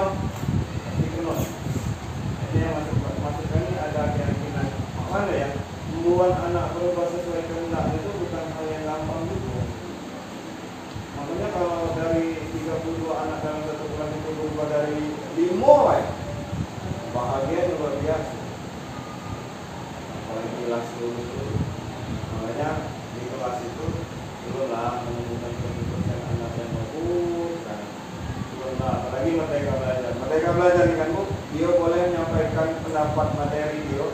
dikenal. Ini yang maksudnya ini ada keyakinan mana ya? Membuat anak berubah sesuai kehendak itu bukan hal yang gampang juga. Makanya kalau dari 32 anak dalam satu bulan itu berubah dari 5, bahagia luar biasa. Paling jelas dulu itu. Makanya di kelas itu belumlah menemukan keputusan anak yang bagus kan. Belumlah, apalagi Merdeka Belajar. Merdeka Belajar ini kan Bu, dia boleh menyampaikan pendapat materi dia.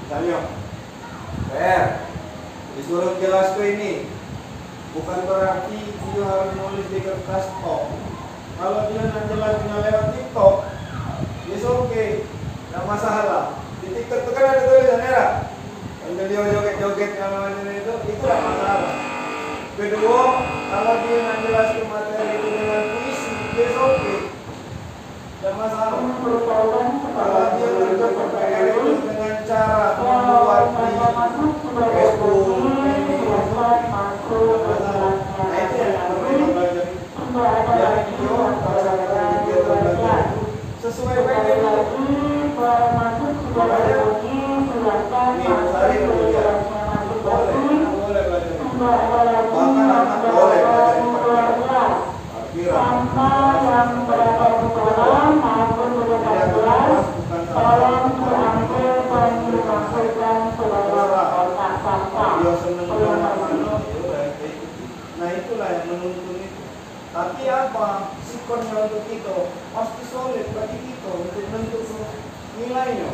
Misalnya, disuruh jelas ke ini. Bukan berarti dia harus nulis di kertas tok. Kalau dia nak jelasnya lewat TikTok, it's okay, tidak masalah. Di TikTok itu kan ada tulisan merah. Kalau dia joget-joget kalau macam itu tidak masalah. Kedua, kalau dia nak jelaskan materi itu dengan puisi, it's okay, tidak masalah. Kalau dia menjelaskan PR itu dengan cara membuat di Facebook, sesuai pengen boleh belajar, bahkan anak boleh belajar nah itulah yang menuntun itu. Tapi apa sikonnya untuk itu pasti solid bagi kita untuk bentuk nilainya,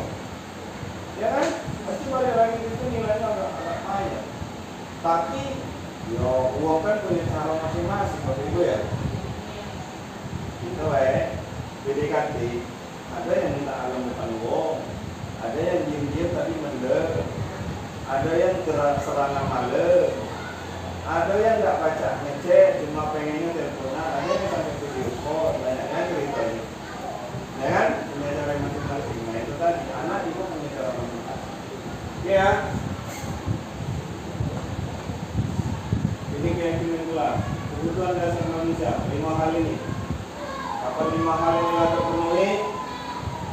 ya kan? Pasti balik lagi itu nilainya agak payah. Tapi yo uang kan punya cara masing-masing Bapak Ibu ya. Itu PDKT ada yang minta alam bukan uang, ada yang diam-diam tapi mender, ada yang serangan malam, ada yang nggak baca ngecek cuma pengennya teleponan, ada yang sampai video call, banyaknya ceritanya, ya kan? Punya cara masing-masing. Nah itu tadi anak juga punya cara masing-masing. Ya, ini keyakinan pula kebutuhan dasar manusia 5 hal ini. Apa 5 hal ini nggak terpenuhi,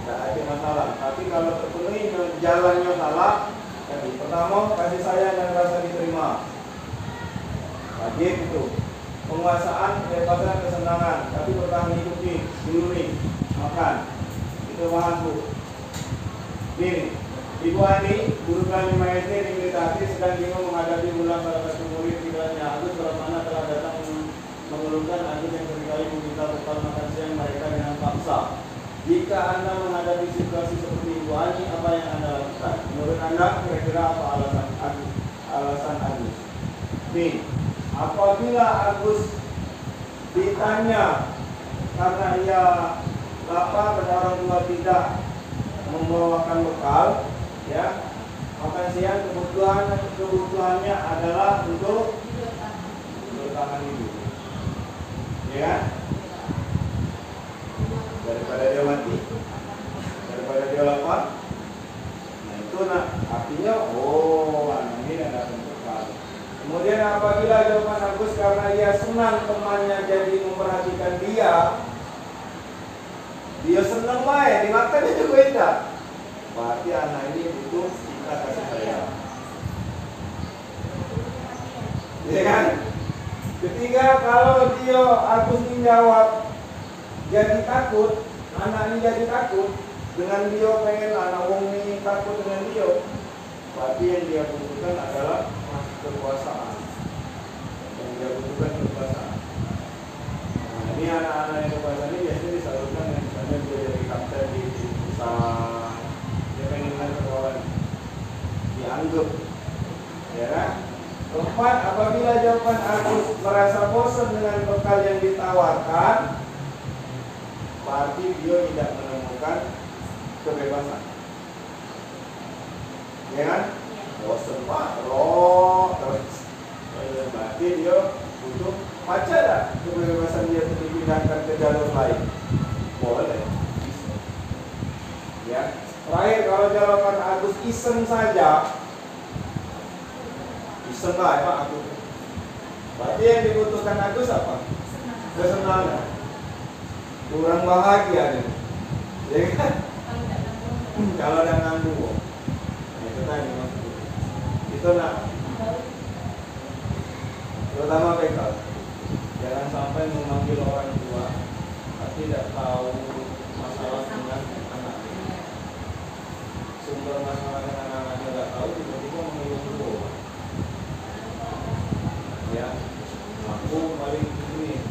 nggak ada masalah. Tapi kalau terpenuhi jalannya salah, tadi pertama kasih sayang dan rasa diterima. Wajib itu. Penguasaan, kebebasan, kesenangan, tapi bertahan hidupi, diluri, makan. Itu bahas Bu. Ini, Ibu Ani, guru kelas 5 SD di Militasi sedang bingung menghadapi ulang salah satu murid di kelasnya. Agus Brahmana telah datang mengeluhkan Agus yang seringkali meminta bekal makan siang mereka dengan paksa. Jika Anda menghadapi situasi seperti Ibu Ani, apa yang Anda lakukan? Menurut Anda, kira-kira apa alasan Agus? Nih, apabila Agus ditanya karena ia lapar dan orang tua tidak membawakan bekal, ya, makan siang kebutuhannya adalah untuk bertahan hidup, ya, daripada dia mati, daripada dia lapar. Nah itu artinya anak ini ada bekal. Kemudian apabila jawaban Agus karena ia senang temannya jadi memperhatikan dia senang main, dimakannya juga enak. Berarti anak ini butuh kita kasih sayang. Ya kan? Ketiga, kalau dia Agus menjawab jadi takut, anak ini jadi takut dengan dia pengen anak wong ini takut dengan dia. Berarti yang dia butuhkan adalah kekuasaan. Yang dia butuhkan kekuasaan. Nah, ini anak-anak yang kekuasaan ini biasanya disalurkan dengan misalnya dia jadi kapten di usaha, dia pengen kekuasaan dianggap, ya kan? Keempat, apabila jawaban Agus merasa bosan dengan bekal yang ditawarkan, berarti dia tidak menemukan kebebasan, ya kan? Bosan Pak, terus berarti dia butuh baca dah kebebasan dia untuk dipindahkan ke jalur lain. Boleh, bisa. Ya. Terakhir, kalau jawaban Agus iseng saja, iseng lah Pak Agus. Berarti yang dibutuhkan Agus apa? Kesenangan. kurang bahagia deh. Ya kan? Kalau ada nganggu, nah, itu tadi maksudnya. Itu nak, terutama bekal. Jangan sampai memanggil orang tua, tapi tidak tahu masalah dengan anak. Sumber masalah dengan anaknya tidak tahu, tiba-tiba mengeluh dulu. Ya, aku paling ini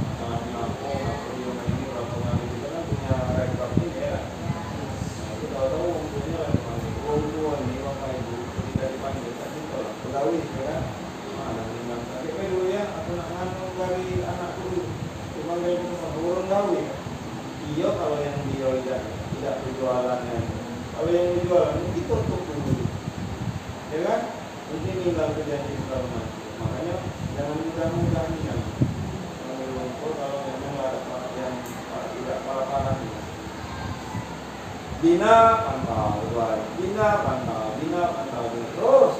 masalahnya aku di rumah ini berapa kali kita kan punya rekor ini ya. Aku tahu untungnya lagi panggil tua nih bapak ibu ketika dipanggil tadi kalau pegawai ya kan. Mana bilang tadi dulu ya aku nak ngandung dari anakku dulu. Cuma kayak itu burung gawe. Iya kalau yang dia tidak berjualannya. Kalau yang berjualan itu untuk dulu. Ya kan? Ini tinggal terjadi segala macam. Makanya jangan mudah-mudah nih kan. Kalau memang ada yang tidak parah-parah. Bina pantau, bina pantau terus.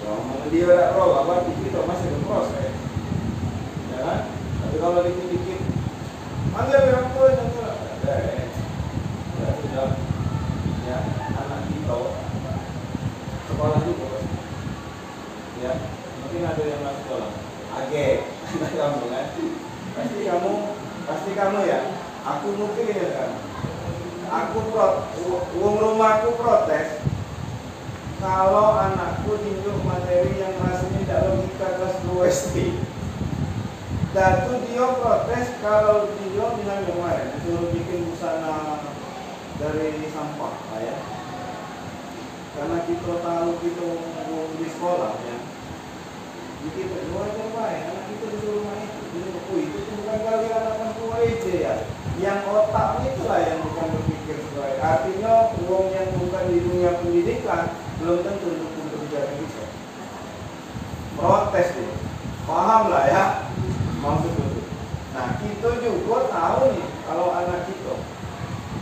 Kalau dia tidak roh, apa itu masih berproses. Ya kan? Tapi kalau dikit-dikit, panggil orang tua yang ada. Ya sudah. Ya anak kita sekolah juga. Ya. Mungkin ada yang masuk sekolah. Age, kamu kan? Pasti kamu ya. Aku mungkin ya kan. Uang rumahku protes. Kalau anakku tunjuk materi yang rasanya tidak logika kelas 2 SD. Dan itu dia protes kalau dia bilang kemarin disuruh bikin busana dari sampah, ya. Karena kita tahu kita di sekolah ya. Jadi berdua coba ya, anak kita disuruh main itu bukan kali anak tua aja ya. Yang otaknya itulah yang bukan berpikir sesuai. Artinya uang yang bukan di dunia pendidikan belum tentu untuk kebijakan kita. Protes deh, paham lah ya maksud itu. Nah kita juga tahu nih kalau anak kita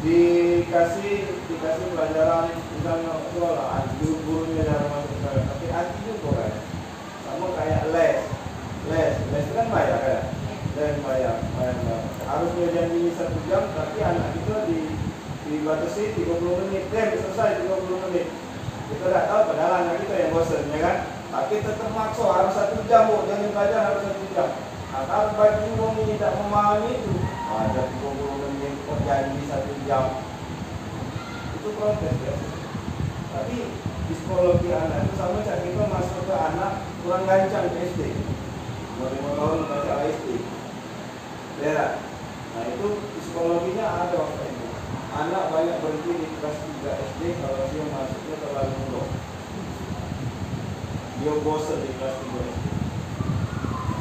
dikasih pelajaran misalnya sekolah, gurunya cara masuk sekolah, tapi hati juga kan. Sama kayak les itu kan bayar ya, dan bayar. Harus belajar ini 1 jam, tapi anak kita dibatasi 30 menit, selesai 30 menit. Kita tidak tahu padahal anak kita yang bosan, ya kan? Tapi tetap maksa harus 1 jam, jangan belajar harus 1 jam. Nah, kalau bagi orang yang tidak memahami itu, ada 30 menit, janji 1 jam. Itu protes ya. Tapi psikologi anak itu sama cara kita masuk ke anak kurang gancang ke SD. 5 tahun baca SD. Berat. Nah itu psikologinya ada waktu itu. Anak banyak berhenti di kelas 3 SD kalau dia masuknya terlalu muluk. Dia bosan di kelas 3 SD.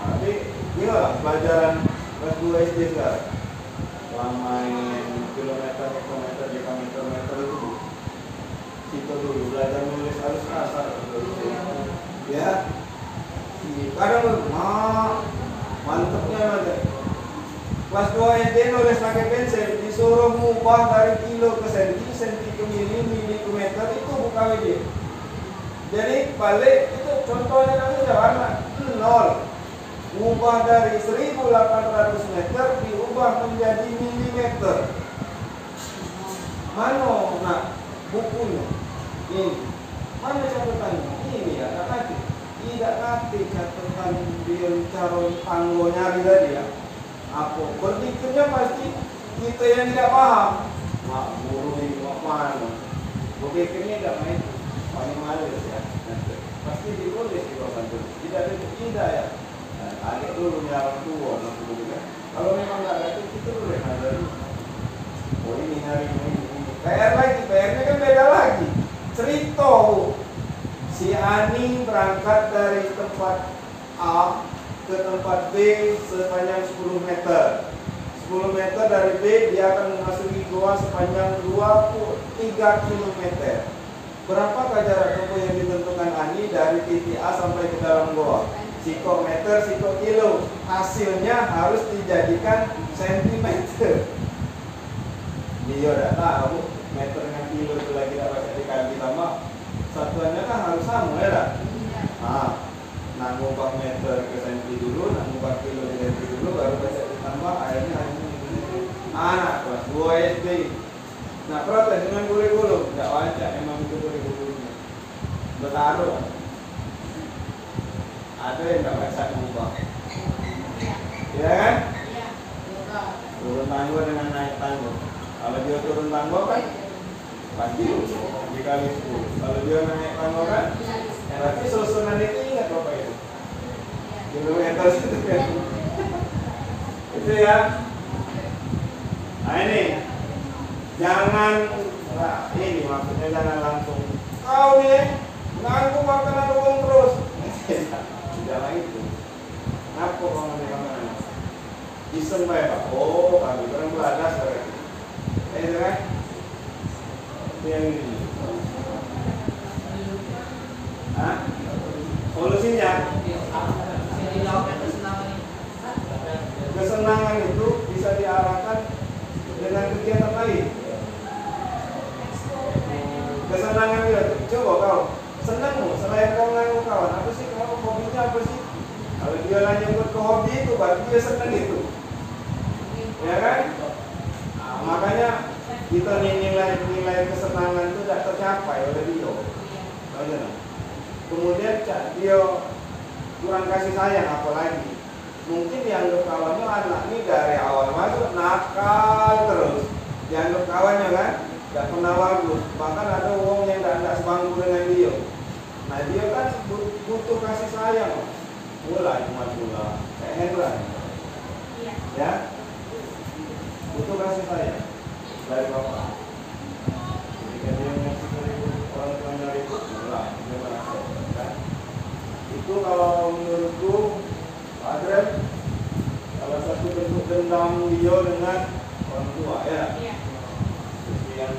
Tapi gimana pelajaran kelas 2 SD sekarang? Main kilometer, dekameter itu. Kita dulu belajar menulis harus kasar. Ya. Kadang mantepnya aja. Kelas 2 SD nulis pakai pensil, disuruh mengubah dari kilo ke senti, senti ke mili ke meter, itu bukan dia. Jadi balik itu contohnya nanti anak 0. Ubah dari 1800 meter diubah menjadi milimeter. Mana nak bukunya? Ini. Mana catatannya? Ini ya, tak ngerti. Tidak ngerti catatan dia cara tanggo nyari tadi ya. Apa? Berpikirnya pasti kita yang tidak paham. Mak guru ini mana? Berpikirnya tidak main. Paling males ya. Pasti ditulis di bawah itu. Tidak ya. Ada dulu orang tua dulu kan. Kalau memang nggak ada itu kita boleh ada. Oh ini hari ini. PR-nya kan beda lagi. Cerita si Ani berangkat dari tempat A ke tempat B sepanjang 10 meter. 10 meter dari B dia akan memasuki goa sepanjang 23 km. Berapakah jarak tempuh yang ditentukan Ani dari titik A sampai ke dalam goa? Siko meter, siko kilo. Hasilnya harus dijadikan sentimeter. Dia udah tahu meter dengan kilo itu lagi tidak bisa dikali tambah. Satuannya kan harus sama ya. Nah, ngubah meter ke senti dulu, ngubah kilo ke senti dulu, baru bisa ditambah akhirnya hanya anak kelas 2 SD. Nah, protes dengan guru-guru, tidak wajar, emang itu guru-gurunya bertaruh. Ada yang tidak bisa mengubah, ya kan? Iya. Turun tangga dengan naik tangga. Kalau dia turun tangga kan pasti dikali 10. Kalau dia naik tangga kan berarti susunan itu ingat Bapak itu. Kilometer itu kan. Itu ya. Nah ini jangan, nah, ini maksudnya jangan langsung kau nih ngaku makanan uang terus. Jangan itu. Ngaku orang di mana? Iseng bae Pak. Oh, kami orang beladas berarti. Itu kan? Itu yang ini. Hah? Solusinya? Kesenangan itu bisa diarahkan dengan kegiatan lain. Kesenangan itu, coba kau senangmu selain kau ngaku kawan, apa sih kau hobinya apa sih? Kalau dia nanya ke hobi itu, berarti dia senang itu, ya kan? Nah, makanya kita nilai kesenangan itu tidak tercapai oleh dia. Kemudian dia kurang kasih sayang, apalagi mungkin dianggap kawannya anak ini dari awal masuk nakal terus, dianggap kawannya kan tidak pernah bagus, bahkan ada orang yang tidak sebangku dengan dia. Nah dia kan butuh kasih sayang, mulai kayak Hendra, ya butuh kasih sayang dari bapak. Ketika dia ngasih orang tuanya itu, mulai dia merasa, kan? Itu kalau menurutku Pak Adren, salah satu bentuk dendam dia dengan orang tua, ya. Yang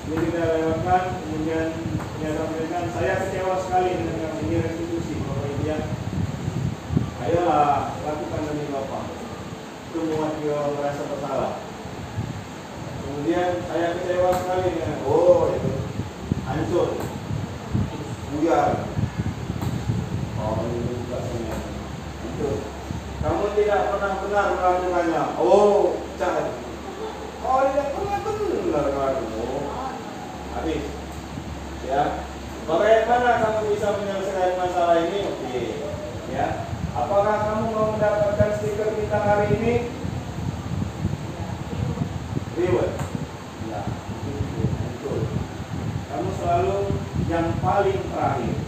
ini kita lewatkan, kemudian dia sampaikan, saya kecewa sekali dengan ini restitusi, Bapak Ibu ya. Ayolah lakukan demi Bapak. Itu membuat dia merasa bersalah. Kemudian saya kecewa sekali dengan, oh itu hancur, buyar. Oh ini juga sebenarnya itu. Kamu tidak pernah benar melakukannya. Oh, jahat. Oh tidak pernah benar melakukannya. Oh, habis. Ya. Bagaimana kamu bisa menyelesaikan masalah ini? Oke. Ya. Apakah kamu mau mendapatkan stiker kita hari ini? Reward. Ya. Betul. Kamu selalu yang paling terakhir.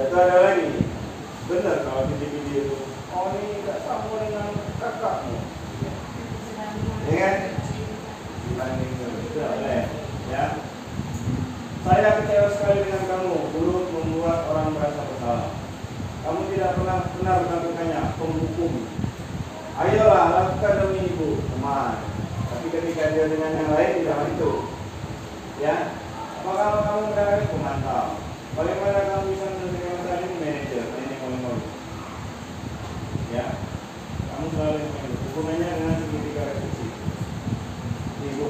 Itu ada lagi, benar kalau video itu, oh ini tidak sama dengan kakakmu, ya kan? Dibanding itu boleh, ya. Saya kecewa sekali dengan kamu, dulu membuat orang merasa bersalah. Kamu tidak pernah benar melakukannya, penghukum. Ayolah lakukan demi ibu, teman. Tapi ketika dia dengan yang lain tidak itu, ya. Apakah kamu mendapat pemantau? Bagaimana kamu bisa menyelesaikan masalah ini? Manajer, ini ngomong. Ya, kamu selalu hubungannya dengan segitiga restitusi. Ibu,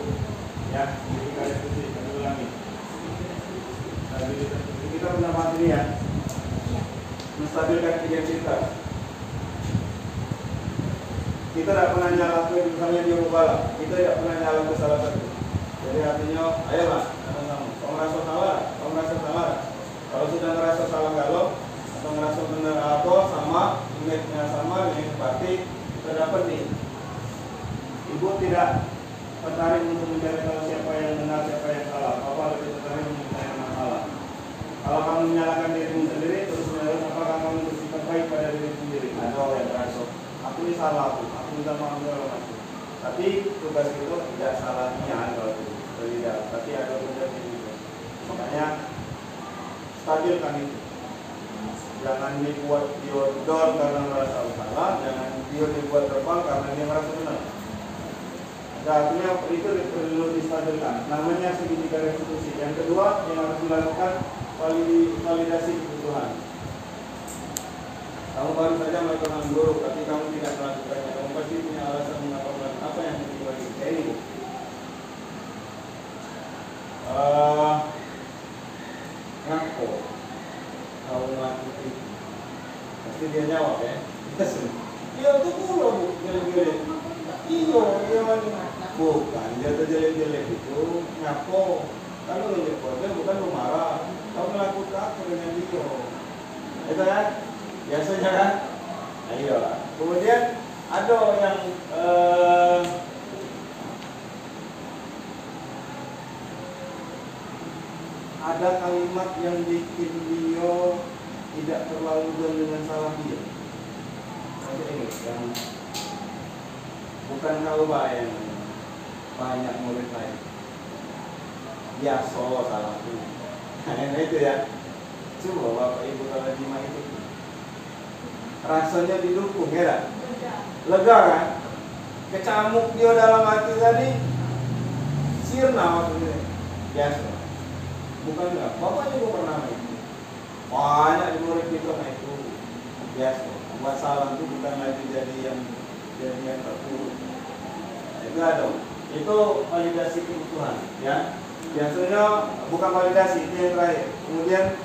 ya, segitiga restitusi. Kita ulangi. Kita pernah bahas ini ya. Menstabilkan identitas. Kita tidak pernah nyala ke, misalnya dia mubalik. Kita tidak pernah nyala ke salah satu. Jadi artinya, ayolah, sama-sama. Kau merasa salah, kau merasa salah. Kalau sudah ngerasa salah galau atau ngerasa benar apa sama, image-nya sama, ini berarti kita dapat nih. Ibu tidak tertarik untuk mencari tahu siapa yang benar, siapa yang salah. Bapak lebih tertarik untuk mencari masalah. Kalau kamu menyalahkan dirimu sendiri, terus menerus apakah kamu bersikap baik pada diri sendiri? Ada orang yang merasa, aku ini salah, aku minta maaf segala macam. Tapi tugas itu tidak salahnya kalau itu, tidak. Tapi ada tugas itu. Makanya stabilkan itu. Jangan dibuat dia down karena merasa salah, jangan dia dibuat terbang karena dia merasa benar. Artinya itu perlu distabilkan. Namanya segitiga restitusi. Yang kedua yang harus dilakukan validasi kebutuhan. Kamu baru saja melakukan guru, tapi kamu tidak melakukannya. Kamu pasti punya alasan mengapa melakukan apa yang dilakukan. Kayak ini. Ngaku kau melakukan itu, pasti dia jawab ya. Iya, bukan dia terjelek-jelek itu ngapo. Kalau lu nyepot dia bukan lu marah. Kau melakukan apa dengan dia? Itu kan? Biasanya kan? Ayo. Kemudian ada yang ada kalimat yang bikin dia tidak terlalu dengan salah dia. Macam ini yang bukan kalau banyak murid lain. Biasa salah itu. Nah itu ya. Coba Bapak Ibu kalau lima itu rasanya didukung ya, lega kan? Kecamuk dia dalam hati tadi sirna maksudnya. Biasa. Bukan enggak. Bapak juga pernah itu. Banyak di murid kita itu. Biasa. Buat salah itu bukan lagi jadi yang terpuruk. Itu ada. Itu validasi kebutuhan, ya. Biasanya bukan validasi, itu yang terakhir. Kemudian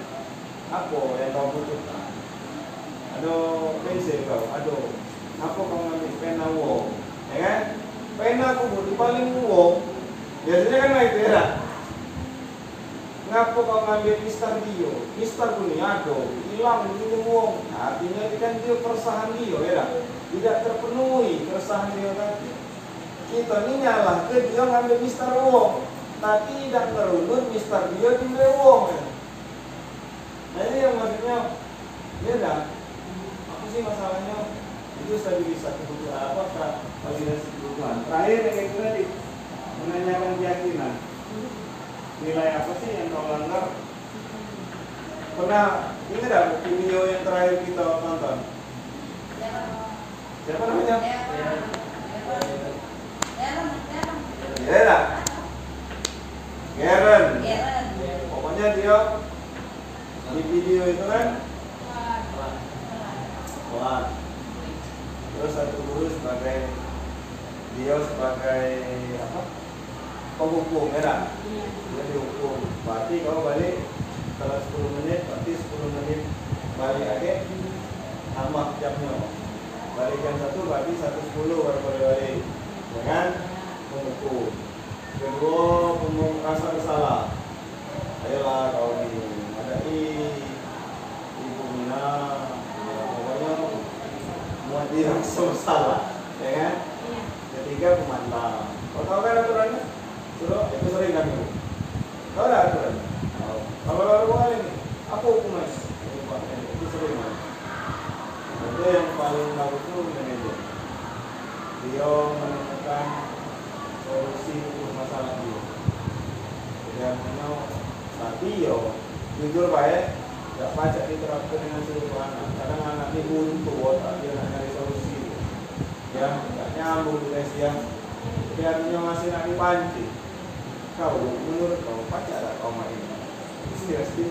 apa yang kau butuhkan? Ada pensil kau, ada apa kau ngambil pena wong, ya kan? Pena aku butuh paling wong. Biasanya kan itu ya. Ngapa kau ngambil Mister Dio? Mister kuning ada, hilang ini wong. Nah, artinya itu kan dia keresahan dia, ya. Tidak terpenuhi keresahan dia tadi. Kita ini nyalah ke dia ngambil Mister Wong, tapi tidak ngerunut Mister dia di Wong. Ya. Nah ini yang maksudnya, ya dah. Apa sih masalahnya? Itu stabilitas kebutuhan apa? Validasi kebutuhan. Terakhir yang kayak tadi menanyakan keyakinan. Nilai apa sih yang kau langgar? Pernah ini dah video yang terakhir kita tonton? Siapa namanya? Geren. Pokoknya dia di video itu kan kuat. Terus satu guru sebagai apa? Penghukum, ya. Dia dihukum. Berarti kalau balik setelah 10 menit, berarti 10 menit balik aja tambah jamnya. Balik jam 1 berarti 1:10 baru boleh balik. Dengan penghukum. Kedua, rasa bersalah. Ayolah kau ini, ada Ibu Mina, ya, pokoknya muat dia rasa bersalah, ya kan? Ketiga, pemantau. Kau tahu kan aturannya? Suruh, itu sering kan ibu. Tahu ada aturannya? Kalau baru kali ini, apa hukumannya? Itu sering kan? Itu yang paling bagus itu manajer. Dia menemukan solusi untuk masalah dia. Dia tapi jujur baik, tidak pacak diterapkan dengan seluruh anak. Kadang anak ini buntu, dia nak cari solusi, ya, tidak nyambung di tes dia. Biarnya masih nak dipancing. Kau menurut kau pacak tak kau main? Pasti.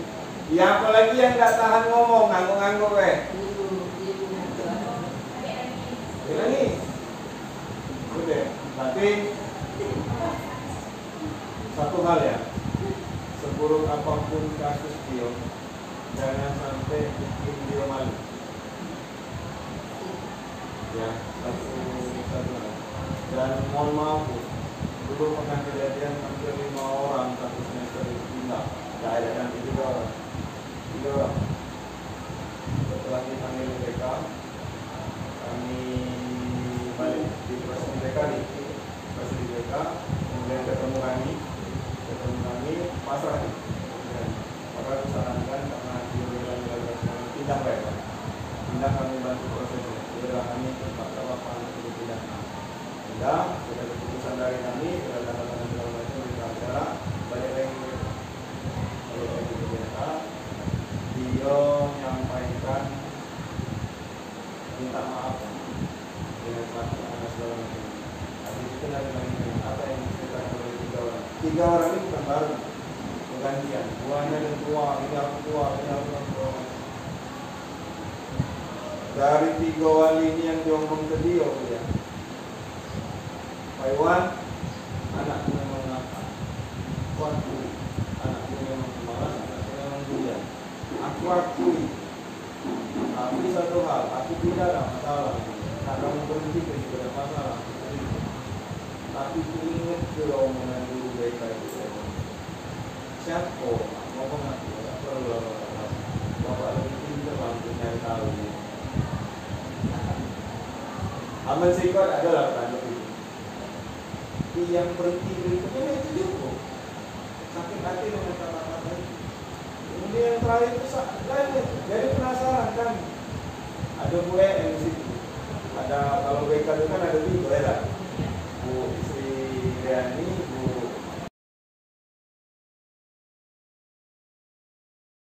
Ya apalagi yang tidak tahan ngomong, ngangguk-ngangguk Lagi. Udah, tapi satu hal ya, seburuk apapun kasus dia, jangan sampai bikin dia malu. Ya, satu hal. Dan mohon maaf, dulu pernah kejadian hampir 5 orang satu semester pindah. Tidak ada kan 3 orang. Setelah dipanggil BPK, kami balik di proses BPK kemudian ketemu kami pasrah. Maka aku sarankan karena pindah mereka, kami bantu prosesnya. Sudah kami terpaksa lapangan untuk pindah. Sudah keputusan dari kami, sudah tanda-tanda segala macam di acara balik lagi ke BPK. Dia menyampaikan minta maaf dengan pelaku segala macam. Habis itu nanti apa yang kita oleh 3 orang. 3 orang ini bukan baru, penggantian. Buahnya dan tua, ini aku tua. Dari 3 wali ini yang diomong ke dia, ya. Pak Iwan, anakku memang nakal. Aku akui, anakku memang pemalas, anakku memang buaya. Aku akui. Tapi satu hal, aku tidak ada masalah. Nah, kamu berhenti juga ada masalah. juga omongan dulu baik itu. Siapa mau pengaku? Perlu bapak lebih pintar untuk nyari tahu. Amal sifat adalah tanda itu. Yang berhenti berikutnya itu cukup. Sakit hati dengan kata-kata itu. Kemudian yang terakhir itu lain. Jadi penasaran kan? Ada Bu di situ. Ada kalau BK itu kan ada 3 ya. Bu istri Riani,